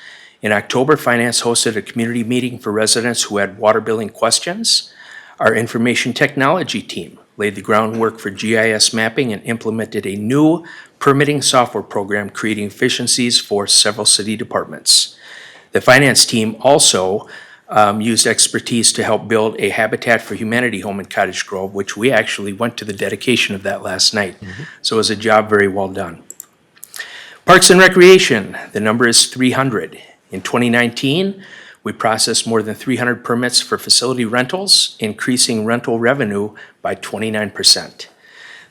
In October, Finance hosted a community meeting for residents who had water billing questions. Our information technology team laid the groundwork for GIS mapping and implemented a new permitting software program, creating efficiencies for several city departments. The finance team also used expertise to help build a Habitat for Humanity home in Cottage Grove, which we actually went to the dedication of that last night. So it was a job very well done. Parks and Recreation, the number is 300. In 2019, we processed more than 300 permits for facility rentals, increasing rental revenue by 29%.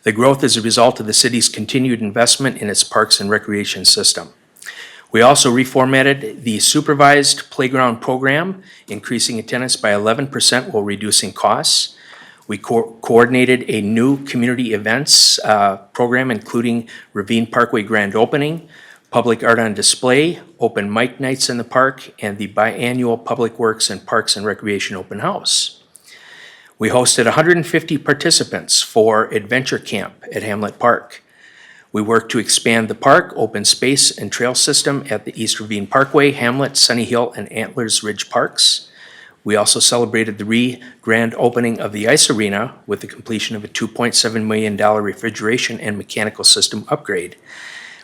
The growth is a result of the city's continued investment in its parks and recreation system. We also reformatted the supervised playground program, increasing attendance by 11% while reducing costs. We coordinated a new community events program, including Ravine Parkway Grand Opening, public art on display, open mic nights in the park, and the biannual Public Works and Parks and Recreation Open House. We hosted 150 participants for Adventure Camp at Hamlet Park. We worked to expand the park, open space, and trail system at the East Ravine Parkway, Hamlet, Sunny Hill, and Antlers Ridge Parks. We also celebrated the grand opening of the ice arena with the completion of a $2.7 million refrigeration and mechanical system upgrade.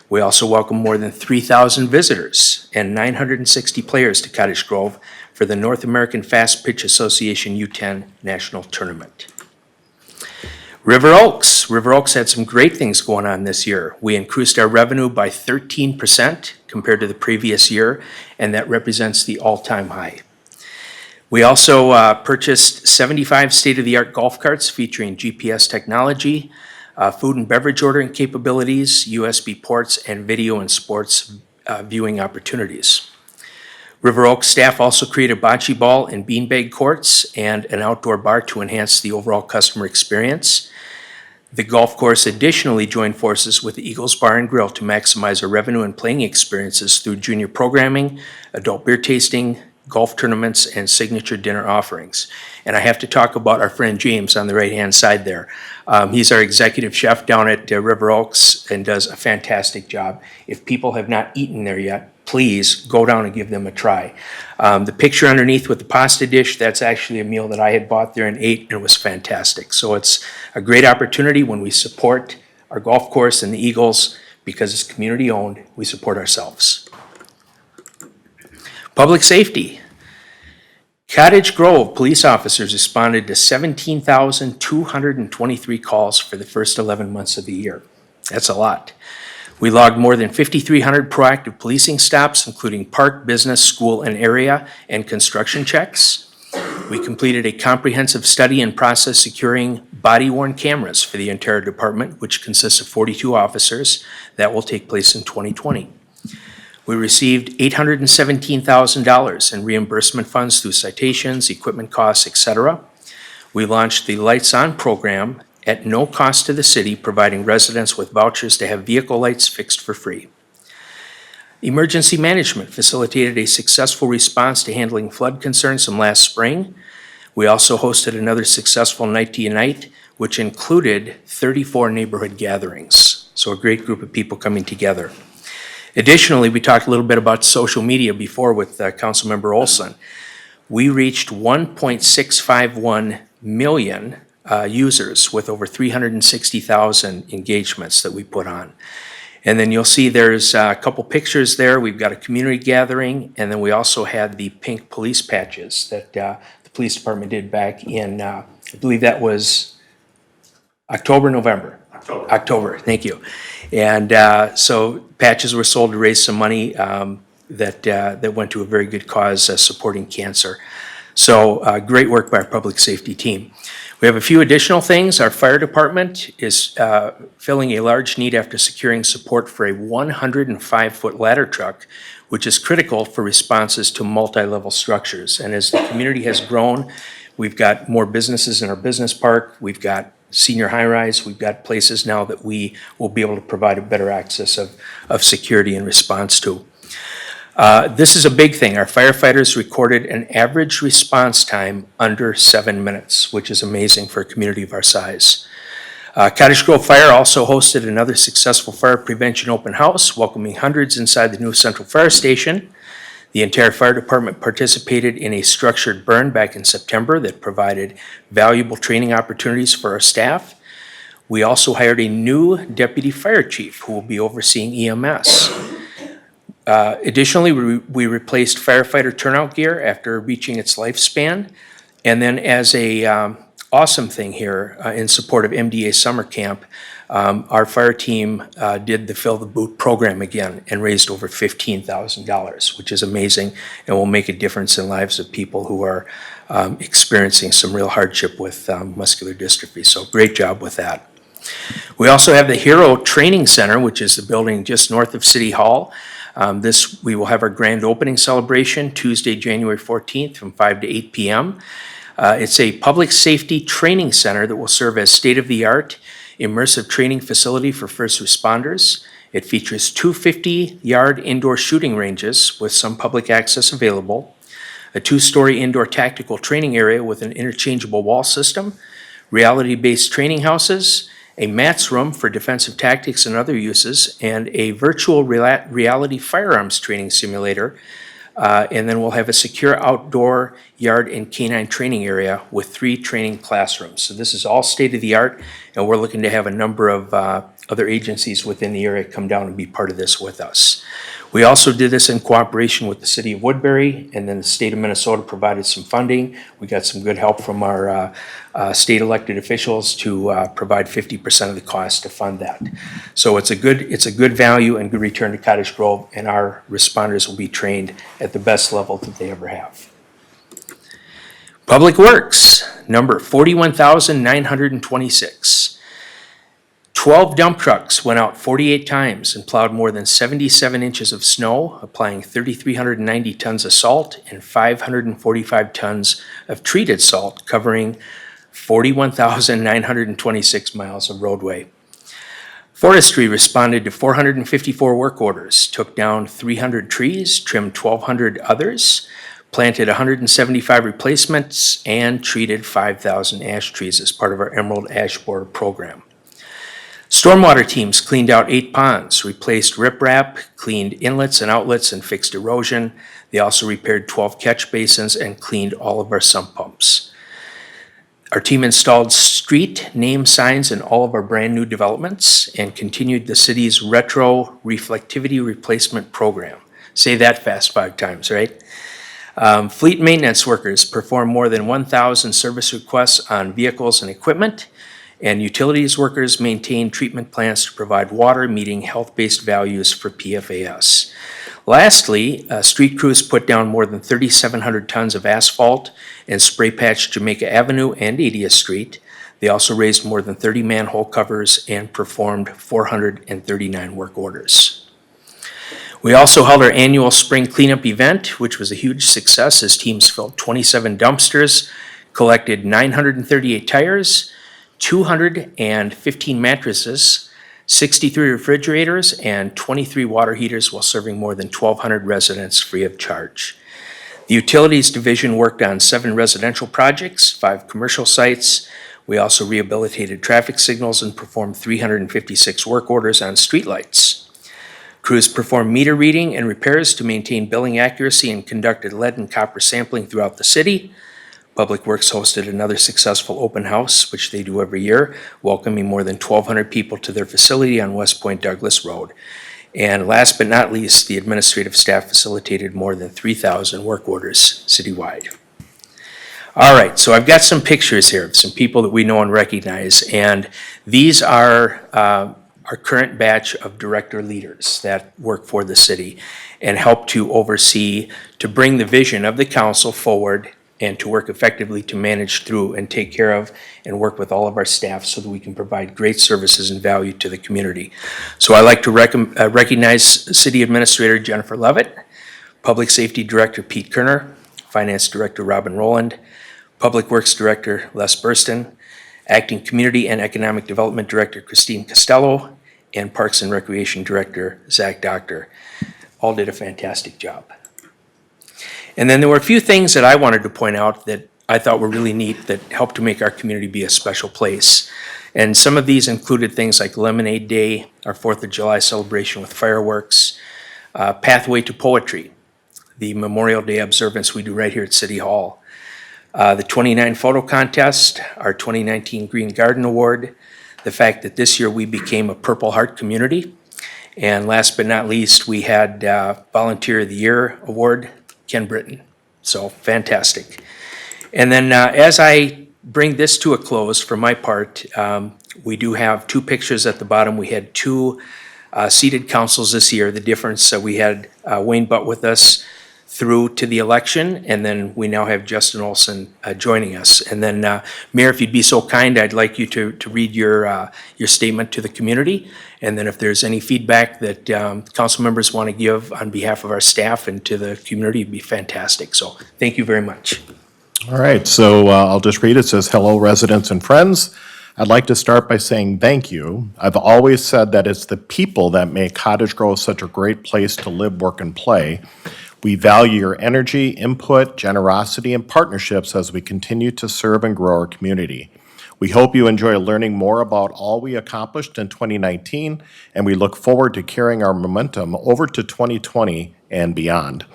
We also welcomed more than 3,000 visitors and 960 players to Cottage Grove for the North American Fast Pitch Association U10 National Tournament. River Oaks. River Oaks had some great things going on this year. We increased our revenue by 13% compared to the previous year, and that represents the all-time high. We also purchased 75 state-of-the-art golf carts featuring GPS technology, food and beverage ordering capabilities, USB ports, and video and sports viewing opportunities. River Oaks staff also created bocce ball and beanbag courts and an outdoor bar to enhance the overall customer experience. The golf course additionally joined forces with the Eagles Bar and Grill to maximize our revenue and playing experiences through junior programming, adult beer tasting, golf tournaments, and signature dinner offerings. And I have to talk about our friend James on the right-hand side there. He's our executive chef down at River Oaks and does a fantastic job. If people have not eaten there yet, please go down and give them a try. The picture underneath with the pasta dish, that's actually a meal that I had bought there and ate, and it was fantastic. So it's a great opportunity when we support our golf course and the Eagles, because it's community-owned, we support ourselves. Public safety. Cottage Grove police officers responded to 17,223 calls for the first 11 months of the year. That's a lot. We logged more than 5,300 proactive policing stops, including park, business, school, and area, and construction checks. We completed a comprehensive study and process securing body-worn cameras for the entire department, which consists of 42 officers. That will take place in 2020. We received $817,000 in reimbursement funds through citations, equipment costs, etc. We launched the Lights On program at no cost to the city, providing residents with vouchers to have vehicle lights fixed for free. Emergency management facilitated a successful response to handling flood concerns from last spring. We also hosted another successful Night to Unite, which included 34 neighborhood gatherings. So a great group of people coming together. Additionally, we talked a little bit about social media before with Councilmember Olson. We reached 1.651 million users with over 360,000 engagements that we put on. And then you'll see there's a couple pictures there. We've got a community gathering, and then we also had the pink police patches that the police department did back in, I believe that was November. October, thank you. And so patches were sold to raise some money that went to a very good cause supporting cancer. So great work by our public safety team. We have a few additional things. Our fire department is filling a large need after securing support for a 105-foot ladder truck, which is critical for responses to multi-level structures. And as the community has grown, we've got more businesses in our business park. We've got senior high-rise. We've got places now that we will be able to provide a better access of security and response to. This is a big thing. Our firefighters recorded an average response time under 7 minutes, which is amazing for a community of our size. Cottage Grove Fire also hosted another successful fire prevention open house, welcoming hundreds inside the new Central Fire Station. The entire fire department participated in a structured burn back in September that provided valuable training opportunities for our staff. We also hired a new deputy fire chief who will be overseeing EMS. Additionally, we replaced firefighter turnout gear after reaching its lifespan. And then as a awesome thing here in support of MDA Summer Camp, our fire team did the Fill the Boot program again and raised over $15,000, which is amazing and will make a difference in lives of people who are experiencing some real hardship with muscular dystrophy. So great job with that. We also have the Hero Training Center, which is the building just north of City Hall. We will have our grand opening celebration Tuesday, January 14th from 5 to 8 p.m. It's a public safety training center that will serve as state-of-the-art immersive training facility for first responders. It features 2 50-yard indoor shooting ranges with some public access available, a 2-story indoor tactical training area with an interchangeable wall system, reality-based training houses, a MATS room for defensive tactics and other uses, and a virtual reality firearms training simulator. And then we'll have a secure outdoor yard and canine training area with 3 training classrooms. So this is all state-of-the-art, and we're looking to have a number of other agencies within the area come down and be part of this with us. We also did this in cooperation with the City of Woodbury, and then the State of Minnesota provided some funding. We got some good help from our state elected officials to provide 50% of the cost to fund that. So it's a good value and good return to Cottage Grove, and our responders will be trained at the best level that they ever have. Public Works, number 41,926. 12 dump trucks went out 48 times and plowed more than 77 inches of snow, applying 3,390 tons of salt and 545 tons of treated salt, covering 41,926 miles of roadway. Forestry responded to 454 work orders, took down 300 trees, trimmed 1,200 others, planted 175 replacements, and treated 5,000 ash trees as part of our Emerald Ash Borer program. Stormwater teams cleaned out 8 ponds, replaced riprap, cleaned inlets and outlets, and fixed erosion. They also repaired 12 catch basins and cleaned all of our sump pumps. Our team installed street name signs in all of our brand new developments and continued the city's retro reflectivity replacement program. Say that fast 5 times, right? Fleet maintenance workers performed more than 1,000 service requests on vehicles and equipment, and utilities workers maintained treatment plants to provide water meeting health-based values for PFAS. Lastly, street crews put down more than 3,700 tons of asphalt and spray patched Jamaica Avenue and 80th Street. They also raised more than 30 manhole covers and performed 439 work orders. We also held our annual spring cleanup event, which was a huge success as teams filled 27 dumpsters, collected 938 tires, 215 mattresses, 63 refrigerators, and 23 water heaters while serving more than 1,200 residents free of charge. The Utilities Division worked on 7 residential projects, 5 commercial sites. We also rehabilitated traffic signals and performed 356 work orders on streetlights. Crews performed meter reading and repairs to maintain billing accuracy and conducted lead and copper sampling throughout the city. Public Works hosted another successful open house, which they do every year, welcoming more than 1,200 people to their facility on West Point Douglas Road. And last but not least, the administrative staff facilitated more than 3,000 work orders citywide. All right, so I've got some pictures here of some people that we know and recognize, and these are our current batch of director leaders that work for the city and help to oversee, to bring the vision of the council forward and to work effectively to manage through and take care of and work with all of our staff so that we can provide great services and value to the community. So I'd like to recognize City Administrator Jennifer Levitt, Public Safety Director Pete Kerner, Finance Director Robin Rowland, Public Works Director Les Burston, Acting Community and Economic Development Director Christine Costello, and Parks and Recreation Director Zach Doctor. All did a fantastic job. And then there were a few things that I wanted to point out that I thought were really neat that helped to make our community be a special place. And some of these included things like Lemonade Day, our 4th of July celebration with fireworks, Pathway to Poetry, the Memorial Day observance we do right here at City Hall, the 29 photo contest, our 2019 Green Garden Award, the fact that this year we became a Purple Heart community, and last but not least, we had Volunteer of the Year Award, Ken Britton. So fantastic. And then as I bring this to a close for my part, we do have 2 pictures at the bottom. We had 2 seated councils this year. The difference, we had Wayne Butt with us through to the election, and then we now have Justin Olson joining us. And then Mayor, if you'd be so kind, I'd like you to read your statement to the community. And then if there's any feedback that council members want to give on behalf of our staff and to the community, it'd be fantastic. So thank you very much. All right, so I'll just read it. It says, hello, residents and friends. I'd like to start by saying thank you. I've always said that it's the people that make Cottage Grove such a great place to live, work, and play. We value your energy, input, generosity, and partnerships as we continue to serve and grow our community. We hope you enjoy learning more about all we accomplished in 2019, and we look forward to carrying our momentum over to 2020 and beyond.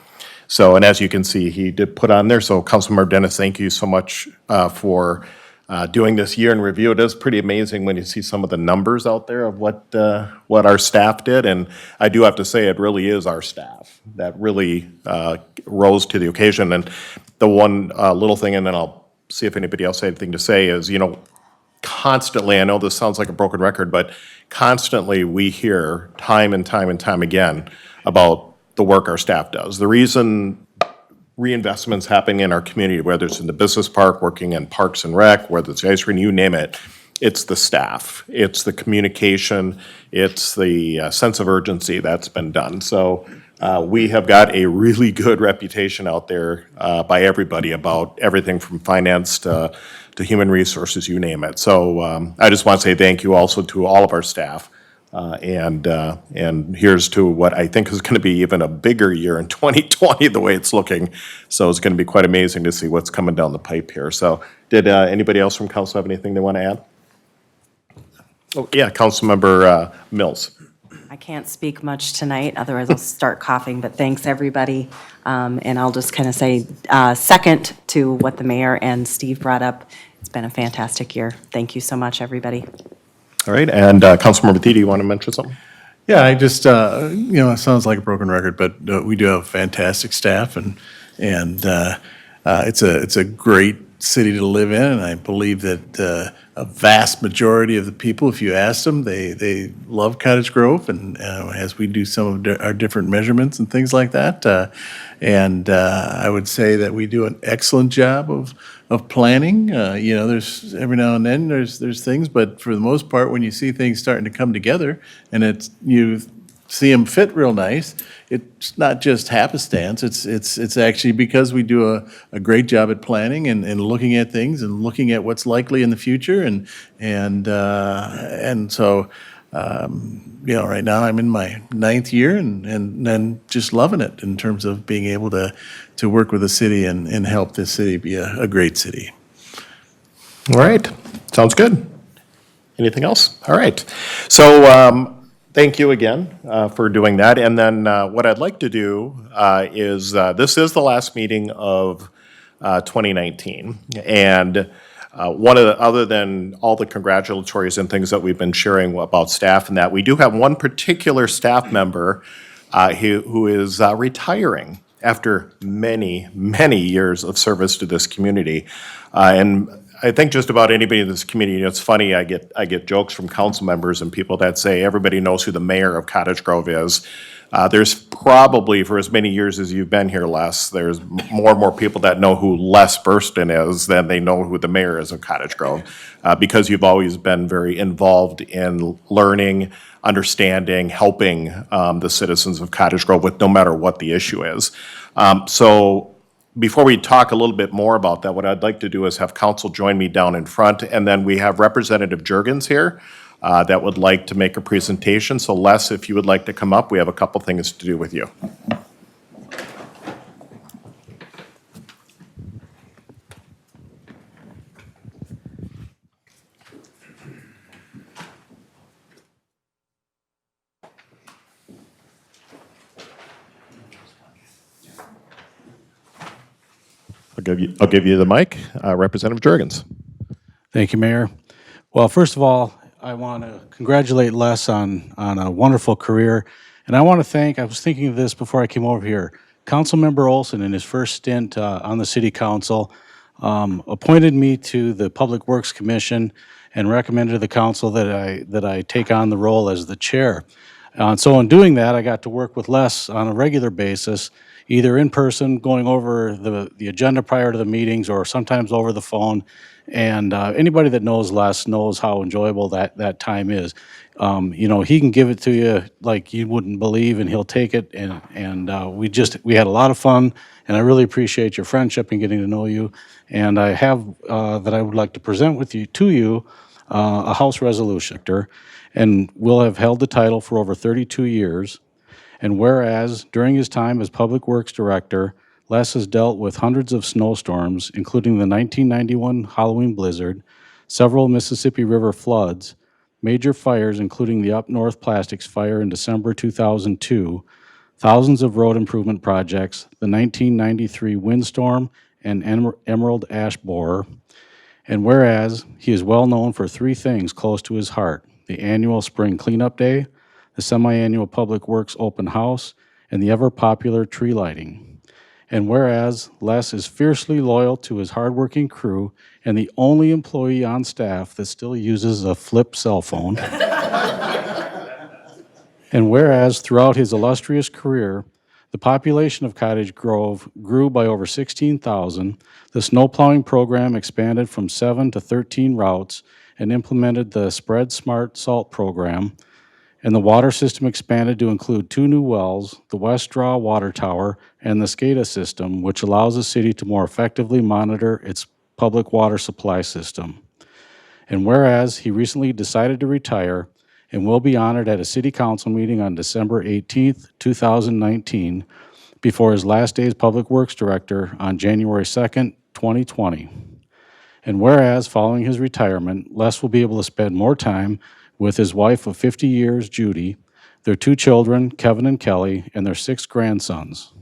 So, and as you can see, he did put on there, so Councilmember Dennis, thank you so much for doing this year in review. It is pretty amazing when you see some of the numbers out there of what our staff did, and I do have to say it really is our staff that really rose to the occasion. And the one little thing, and then I'll see if anybody else has anything to say, is, you know, constantly, I know this sounds like a broken record, but constantly we hear time and time and time again about the work our staff does. The reason reinvestments happening in our community, whether it's in the business park, working in Parks and Rec, whether it's ice cream, you name it, it's the staff, it's the communication, it's the sense of urgency that's been done. So we have got a really good reputation out there by everybody about everything from finance to to human resources, you name it. So I just want to say thank you also to all of our staff. And here's to what I think is going to be even a bigger year in 2020, the way it's looking. So it's going to be quite amazing to see what's coming down the pipe here. So did anybody else from council have anything they want to add? Oh, yeah, Councilmember Mills. I can't speak much tonight, otherwise I'll start coughing, but thanks, everybody. And I'll just kind of say, second to what the mayor and Steve brought up, it's been a fantastic year. Thank you so much, everybody. All right, and Councilmember Thede, you want to mention something? Yeah, I just, it sounds like a broken record, but we do have fantastic staff, and it's a great city to live in, and I believe that a vast majority of the people, if you ask them, they love Cottage Grove, and as we do some of our different measurements and things like that, and I would say that we do an excellent job of planning. There's every now and then there's things, but for the most part, when you see things starting to come together and you see them fit real nice, it's not just happenstance. It's actually because we do a great job at planning and looking at things and looking at what's likely in the future and so. Right now I'm in my 9th year and then just loving it in terms of being able to work with the city and help this city be a great city. All right, sounds good. Anything else? All right. So thank you again for doing that. And then what I'd like to do is this is the last meeting of 2019. And other than all the congratulatories and things that we've been sharing about staff and that, we do have one particular staff member who is retiring after many, many years of service to this community. And I think just about anybody in this community, it's funny, I get jokes from council members and people that say everybody knows who the mayor of Cottage Grove is. There's probably, for as many years as you've been here, Les, there's more and more people that know who Les Burston is than they know who the mayor is of Cottage Grove, because you've always been very involved in learning, understanding, helping the citizens of Cottage Grove with no matter what the issue is. So before we talk a little bit more about that, what I'd like to do is have council join me down in front, and then we have Representative Juergens here that would like to make a presentation. So Les, if you would like to come up, we have a couple things to do with you. I'll give you the mic, Representative Juergens. Thank you, Mayor. Well, first of all, I want to congratulate Les on a wonderful career. And I want to thank, I was thinking of this before I came over here, Councilmember Olson in his first stint on the City Council appointed me to the Public Works Commission and recommended to the council that I take on the role as the chair. And so in doing that, I got to work with Les on a regular basis, either in person, going over the agenda prior to the meetings, or sometimes over the phone. And anybody that knows Les knows how enjoyable that time is. He can give it to you like you wouldn't believe, and he'll take it. And we had a lot of fun, and I really appreciate your friendship and getting to know you. And I have that I would like to present to you a House resolution. And will have held the title for over 32 years. And whereas during his time as Public Works Director, Les has dealt with hundreds of snowstorms, including the 1991 Halloween blizzard, several Mississippi River floods, major fires, including the Up North Plastics Fire in December 2002, thousands of road improvement projects, the 1993 windstorm, and emerald ash borer. And whereas he is well known for three things close to his heart: the annual Spring Cleanup Day, the semi-annual Public Works Open House, and the ever-popular tree lighting. And whereas Les is fiercely loyal to his hardworking crew and the only employee on staff that still uses a flip cell phone. And whereas throughout his illustrious career, the population of Cottage Grove grew by over 16,000, the snowplowing program expanded from 7 to 13 routes and implemented the Spread Smart Salt program, and the water system expanded to include 2 new wells, the West Draw Water Tower, and the SCADA system, which allows the city to more effectively monitor its public water supply system. And whereas he recently decided to retire and will be honored at a city council meeting on December 18th, 2019, before his last day as Public Works Director on January 2nd, 2020. And whereas, following his retirement, Les will be able to spend more time with his wife of 50 years, Judy, their 2 children, Kevin and Kelly, and their 6 grandsons.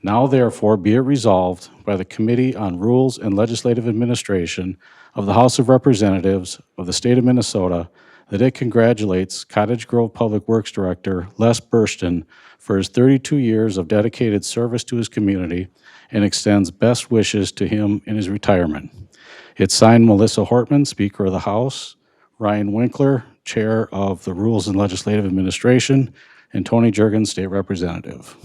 Now therefore be it resolved by the Committee on Rules and Legislative Administration of the House of Representatives of the State of Minnesota that it congratulates Cottage Grove Public Works Director Les Burston for his 32 years of dedicated service to his community and extends best wishes to him in his retirement. It's signed Melissa Hortman, Speaker of the House, Ryan Winkler, Chair of the Rules and Legislative Administration, and Tony Jurgens, State Representative.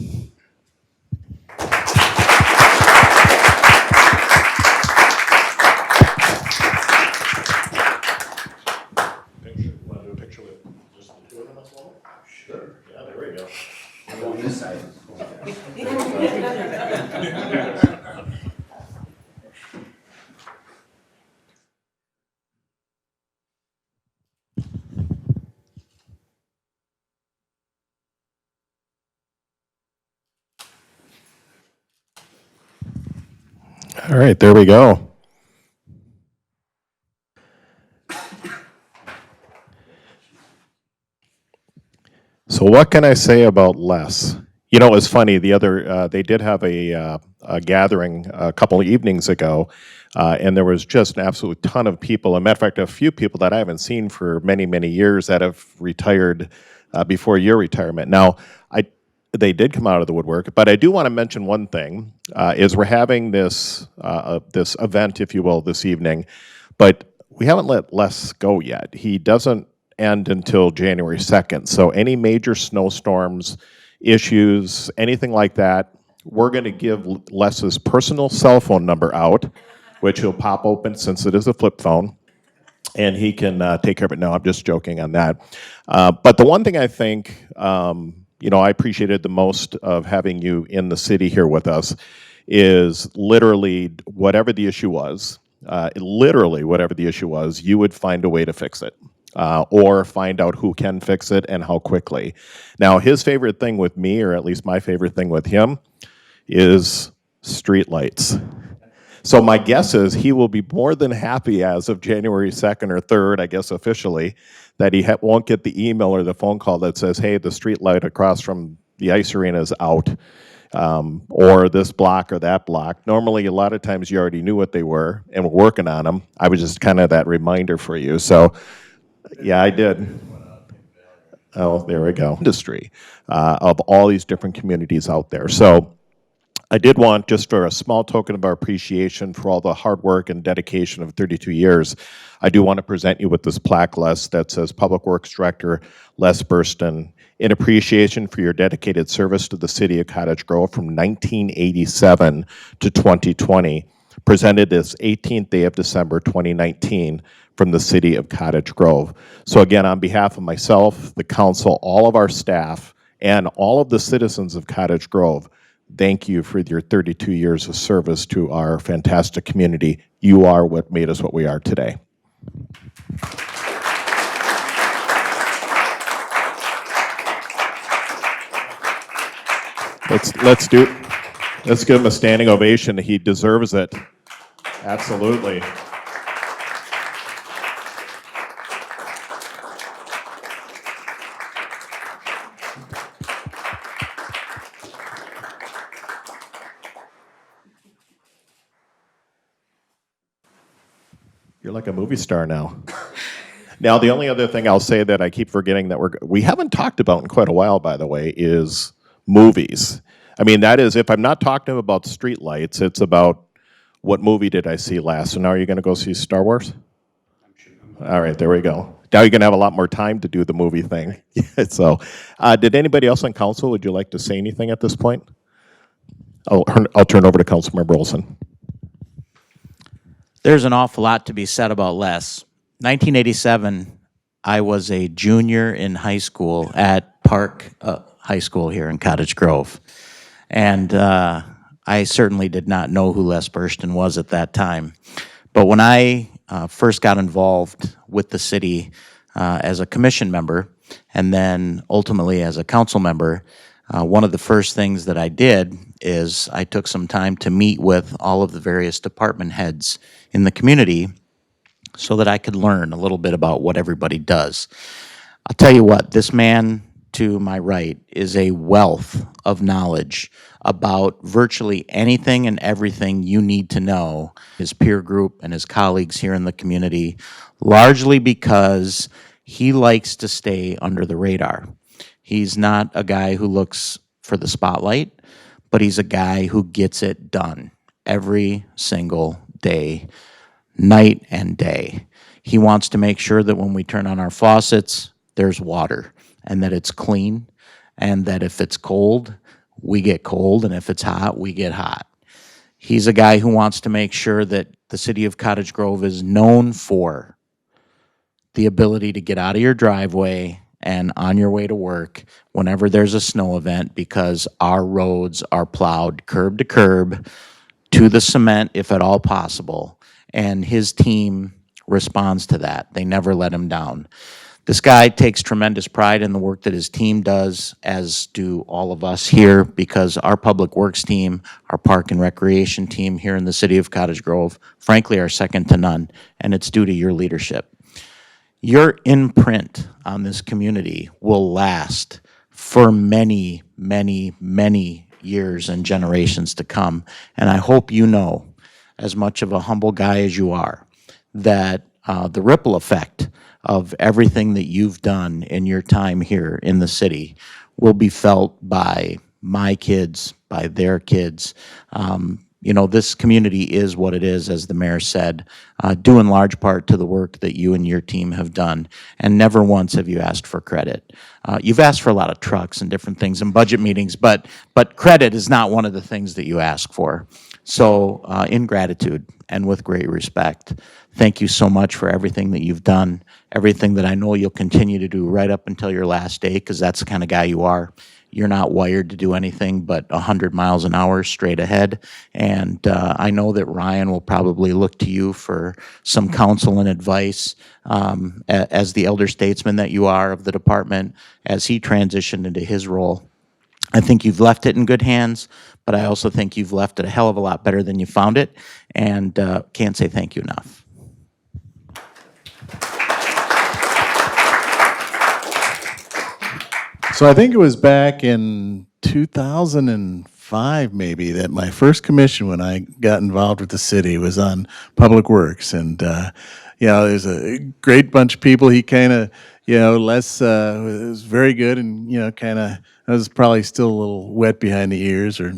Want to do a picture with just the 2 of them as well? Sure. Yeah, there we go. On this side. All right, there we go. So what can I say about Les? You know, it was funny. The other, they did have a gathering a couple of evenings ago, and there was just an absolute ton of people. As a matter of fact, a few people that I haven't seen for many, many years that have retired before your retirement. Now, they did come out of the woodwork, but I do want to mention one thing: is we're having this this event, if you will, this evening, but we haven't let Les go yet. He doesn't end until January 2nd. So any major snowstorms, issues, anything like that, we're going to give Les's personal cell phone number out, which he'll pop open since it is a flip phone, and he can take care of it. No, I'm just joking on that. But the one thing I think, you know, I appreciated the most of having you in the city here with us is literally whatever the issue was, you would find a way to fix it. Or find out who can fix it and how quickly. Now, his favorite thing with me, or at least my favorite thing with him, is streetlights. So my guess is he will be more than happy as of January 2nd or 3rd, I guess officially, that he won't get the email or the phone call that says, hey, the street light across from the ice arena is out, or this block or that block. Normally, a lot of times you already knew what they were and were working on them. I was just kind of that reminder for you. So. Yeah, I did. Oh, there we go. Industry of all these different communities out there. So I did want, just for a small token of our appreciation for all the hard work and dedication of 32 years, I do want to present you with this plaque, Les, that says Public Works Director Les Burston, in appreciation for your dedicated service to the city of Cottage Grove from 1987 to 2020, presented this 18th day of December 2019 from the city of Cottage Grove. So again, on behalf of myself, the council, all of our staff, and all of the citizens of Cottage Grove, thank you for your 32 years of service to our fantastic community. You are what made us what we are today. Let's give him a standing ovation. He deserves it. Absolutely. You're like a movie star now. Now, the only other thing I'll say that I keep forgetting that we haven't talked about in quite a while, by the way, is movies. I mean, that is, if I'm not talking about streetlights, it's about what movie did I see last. So now are you going to go see Star Wars? All right, there we go. Now you're going to have a lot more time to do the movie thing. So, did anybody else on council, would you like to say anything at this point? I'll turn over to Councilmember Olson. There's an awful lot to be said about Les. 1987, I was a junior in high school at Park High School here in Cottage Grove. And I I certainly did not know who Les Burston was at that time. But when I first got involved with the city as a commission member, and then ultimately as a council member, one of the first things that I did is I took some time to meet with all of the various department heads in the community so that I could learn a little bit about what everybody does. I'll tell you what, this man to my right is a wealth of knowledge about virtually anything and everything you need to know, his peer group and his colleagues here in the community, largely because he likes to stay under the radar. He's not a guy who looks for the spotlight, but he's a guy who gets it done every single day, night and day. He wants to make sure that when we turn on our faucets, there's water, and that it's clean, and that if it's cold, we get cold, and if it's hot, we get hot. He's a guy who wants to make sure that the city of Cottage Grove is known for the ability to get out of your driveway and on your way to work whenever there's a snow event, because our roads are plowed curb to curb to the cement if at all possible, and his team responds to that. They never let him down. This guy takes tremendous pride in the work that his team does, as do all of us here, because our public works team, our park and recreation team here in the city of Cottage Grove, frankly, are second to none, and it's due to your leadership. Your imprint on this community will last for many, many, many years and generations to come, and I hope you know, as much of a humble guy as you are, that the ripple effect of everything that you've done in your time here in the city will be felt by my kids, by their kids. You know, this community is what it is, as the mayor said, due in large part to the work that you and your team have done, and never once have you asked for credit. You've asked for a lot of trucks and different things in budget meetings, but credit is not one of the things that you ask for. So in gratitude and with great respect, thank you so much for everything that you've done, everything that I know you'll continue to do right up until your last day, because that's the kind of guy you are. You're not wired to do anything but 100 miles an hour straight ahead, and I know that Ryan will probably look to you for some counsel and advice as the elder statesman that you are of the department as he transitioned into his role. I think you've left it in good hands, but I also think you've left it a hell of a lot better than you found it, and can't say thank you enough. So I think it was back in 2005 maybe that my first commission when I got involved with the city was on Public Works. And, you know, there's a great bunch of people. He kind of, you know, Les was very good and, you know, kind of, I was probably still a little wet behind the ears or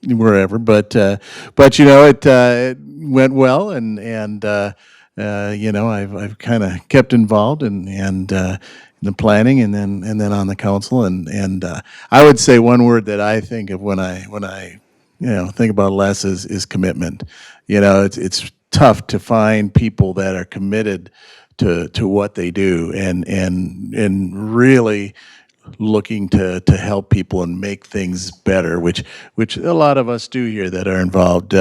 wherever. But you know, it went well and you know, I've kind of kept involved and the planning and then on the council and I would say one word that I think of when I you know think about Les is commitment. You know, it's tough to find people that are committed to what they do and really looking to help people and make things better, which a lot of us do here that are involved.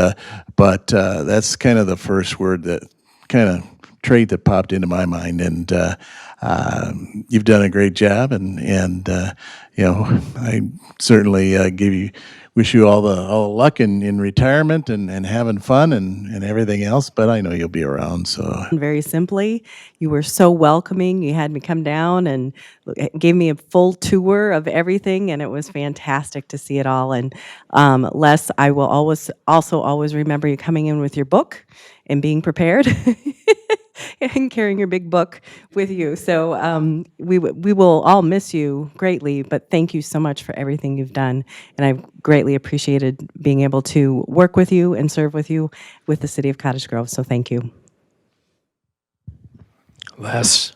But that's kind of the first word that kind of trait that popped into my mind, and you've done a great job, and you know, I certainly wish you all the luck in retirement and having fun and everything else, but I know you'll be around, so. Very simply, you were so welcoming. You had me come down and gave me a full tour of everything, and it was fantastic to see it all. And Les, I will always remember you coming in with your book and being prepared and carrying your big book with you. So we will all miss you greatly, but thank you so much for everything you've done. And I've greatly appreciated being able to work with you and serve with you with the City of Cottage Grove. So thank you. Les,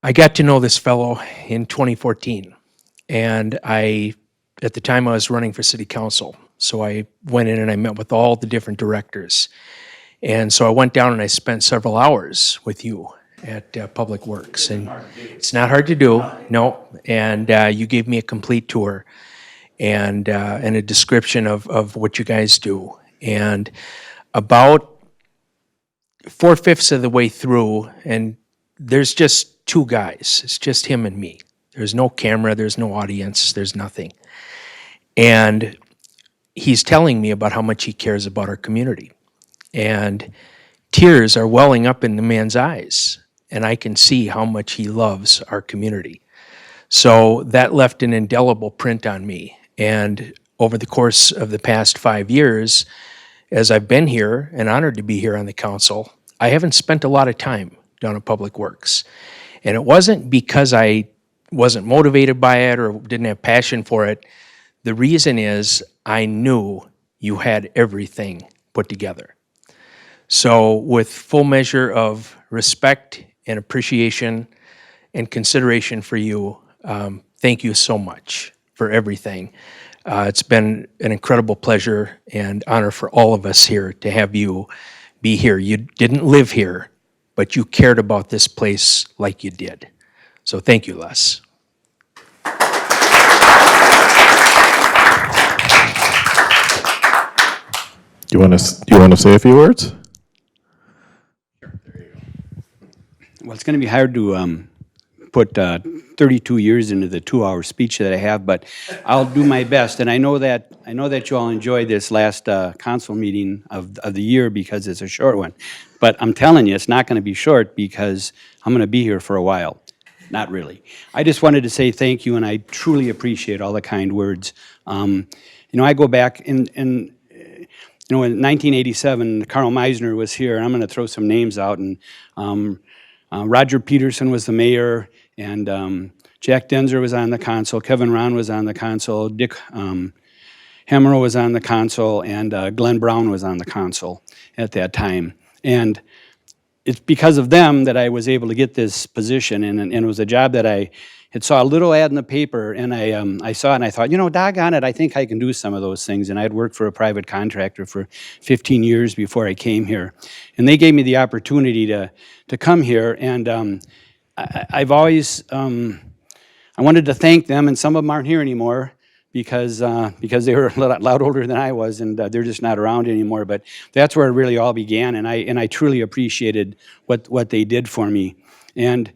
I got to know this fellow in 2014, and at the time I was running for city council, so I went in and I met with all the different directors, and so I went down and I spent several hours with you at Public Works, and it's not hard to do, no, and you gave me a complete tour, and a description of what you guys do. And about 4/5 of the way through, and there's just two guys. It's just him and me. There's no camera, there's no audience, there's nothing. And he's telling me about how much he cares about our community. And tears are welling up in the man's eyes, and I can see how much he loves our community. So that left an indelible print on me. And over the course of the past 5 years, as I've been here and honored to be here on the council, I haven't spent a lot of time down at Public Works. And it wasn't because I wasn't motivated by it or didn't have passion for it. The reason is I knew you had everything put together. So with full measure of respect and appreciation and consideration for you, thank you so much for everything. It's been an incredible pleasure and honor for all of us here to have you be here. You didn't live here, but you cared about this place like you did. So thank you, Les. Do you want to say a few words? Well, it's going to be hard to put 32 years into the 2-hour speech that I have, but I'll do my best. And I know that you all enjoyed this last council meeting of the year because it's a short one. But I'm telling you, it's not going to be short because I'm going to be here for a while. Not really. I just wanted to say thank you, and I truly appreciate all the kind words. I go back in 1987, Carl Meisner was here, and I'm going to throw some names out. And Roger Peterson was the mayor, and Jack Denzer was on the council, Kevin Ron was on the council, Dick Hemero was on the council, and Glenn Brown was on the council at that time. And it's because of them that I was able to get this position, and it was a job that I had saw a little ad in the paper, and I saw it and I thought, doggone it, I think I can do some of those things. And I had worked for a private contractor for 15 years before I came here. And they gave me the opportunity to come here, and I've always, I wanted to thank them, and some of them aren't here anymore because they were a lot older than I was, and they're just not around anymore. But that's where it really all began, and I truly appreciated what they did for me. And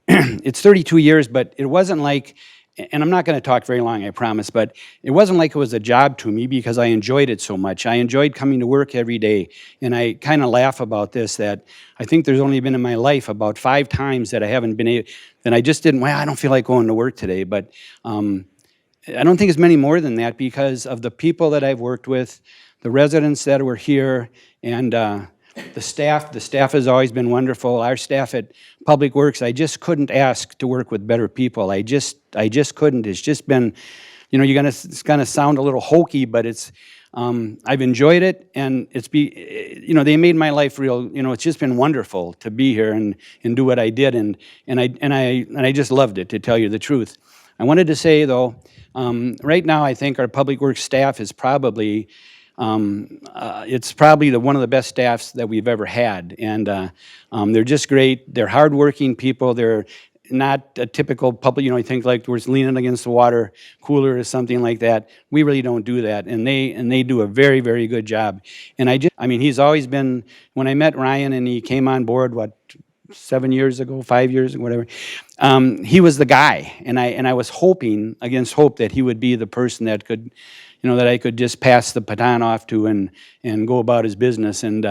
it's 32 years, but it wasn't like, and I'm not going to talk very long, I promise, but it wasn't like it was a job to me because I enjoyed it so much. I enjoyed coming to work every day, and I kind of laugh about this, that I think there's only been in my life about 5 times that I haven't been able, that I just didn't, I don't feel like going to work today, but I don't think it's many more than that because of the people that I've worked with, the residents that were here, and the staff has always been wonderful. Our staff at Public Works, I just couldn't ask to work with better people. I just couldn't. It's just been, it's gonna sound a little hokey, but it's, I've enjoyed it, and they made my life real. It's just been wonderful to be here and do what I did, and I just loved it, to tell you the truth. I wanted to say though, right now I think our Public Works staff is probably. It's probably one of the best staffs that we've ever had, and they're just great. They're hardworking people. They're not a typical public, you think like we're leaning against the water cooler or something like that. We really don't do that, and they do a very, very good job. And he's always been, when I met Ryan and he came on board, 7 years ago, 5 years ago, whatever, he was the guy, and I was hoping against hope that he would be the person that could, that I could just pass the baton off to and go about his business. And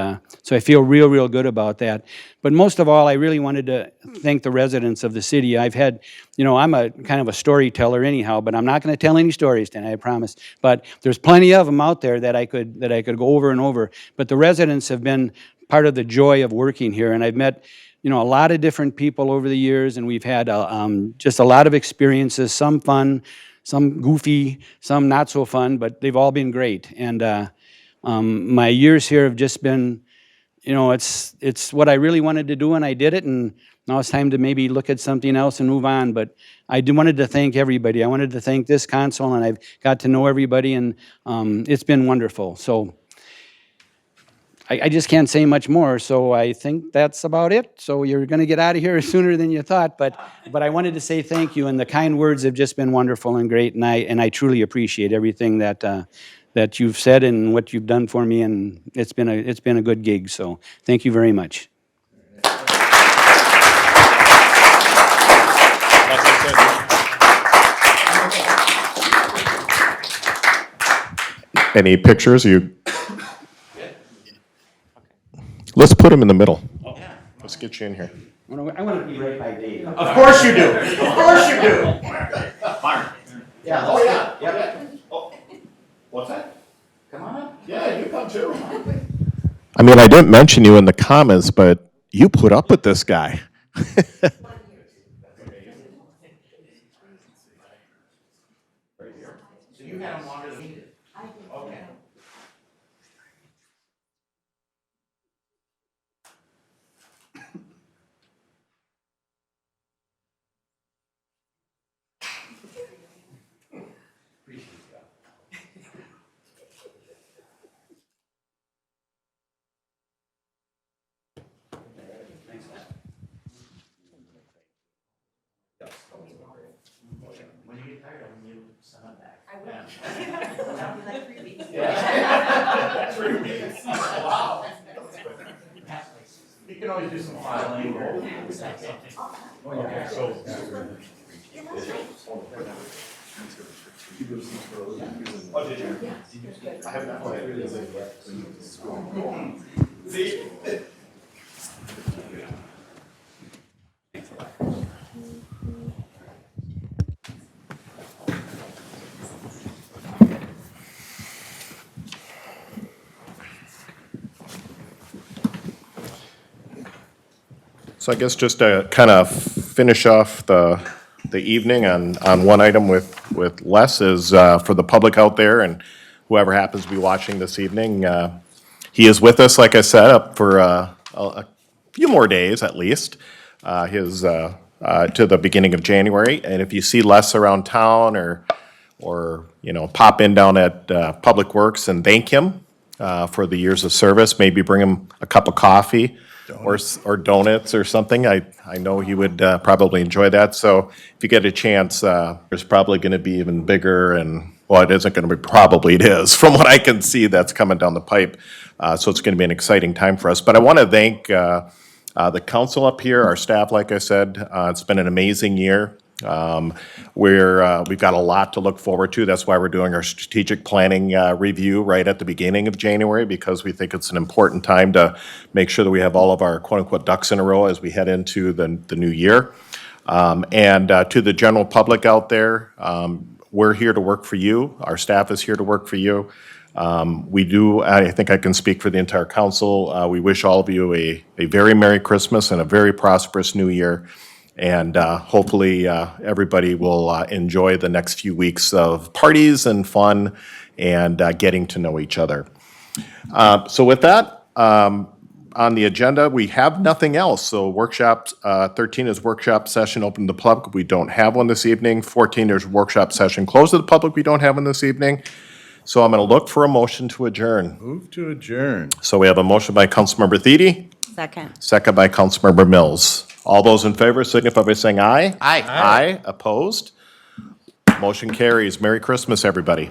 so I feel real, real good about that. But most of all, I really wanted to thank the residents of the city. I've had, I'm a kind of a storyteller anyhow, but I'm not going to tell any stories tonight, I promise. But there's plenty of them out there that I could go over and over. But the residents have been part of the joy of working here, and I've met a lot of different people over the years, and we've had just a lot of experiences, some fun, some goofy, some not so fun, but they've all been great. And my years here have just been, it's what I really wanted to do, and I did it, and now it's time to maybe look at something else and move on. But I wanted to thank everybody. I wanted to thank this council, and I've got to know everybody, and it's been wonderful. So I just can't say much more, so I think that's about it. So you're going to get out of here sooner than you thought, but I wanted to say thank you, and the kind words have just been wonderful and great, and I truly appreciate everything that you've said and what you've done for me, and it's been a good gig. So thank you very much. Any pictures? Let's put them in the middle. Let's get you in here. I want to be right by Dave. Of course you do. Of course you do. Mark. Yeah. Oh yeah. Yeah. Oh. What's that? Come on up. Yeah, you come too. I mean, I didn't mention you in the comments, but you put up with this guy. So you had him longer than he did? Okay. When you get tired of him, you send him back. I will. That'll be like 3 weeks. Yeah. 3 weeks. Wow. You can always do some filing. Okay, so. Oh, did you? I have not. See? So I guess just to kind of finish off the evening on one item with Les is for the public out there and whoever happens to be watching this evening. He is with us, like I said, up for a few more days at least, to the beginning of January. And if you see Les around town or pop in down at Public Works and thank him for the years of service, maybe bring him a cup of coffee. Or donuts or something. I know he would probably enjoy that. So if you get a chance, there's probably going to be even bigger and, well, it isn't going to be, probably it is, from what I can see that's coming down the pipe. So it's going to be an exciting time for us. But I want to thank the council up here, our staff, like I said. It's been an amazing year. We've got a lot to look forward to. That's why we're doing our strategic planning review right at the beginning of January, because we think it's an important time to make sure that we have all of our quote-unquote ducks in a row as we head into the new year. And to the general public out there, we're here to work for you. Our staff is here to work for you. I think I can speak for the entire council. We wish all of you a very Merry Christmas and a very prosperous New Year. And hopefully everybody will enjoy the next few weeks of parties and fun and getting to know each other. So with that, on the agenda, we have nothing else. So workshop 13 is workshop session open to the public. We don't have one this evening. 14, there's workshop session closed to the public. We don't have one this evening. So I'm going to look for a motion to adjourn. Move to adjourn. So we have a motion by Councilmember Thiede. Second. Second by Councilmember Mills. All those in favor signify by saying aye. Aye. Aye. Opposed? Motion carries. Merry Christmas, everybody.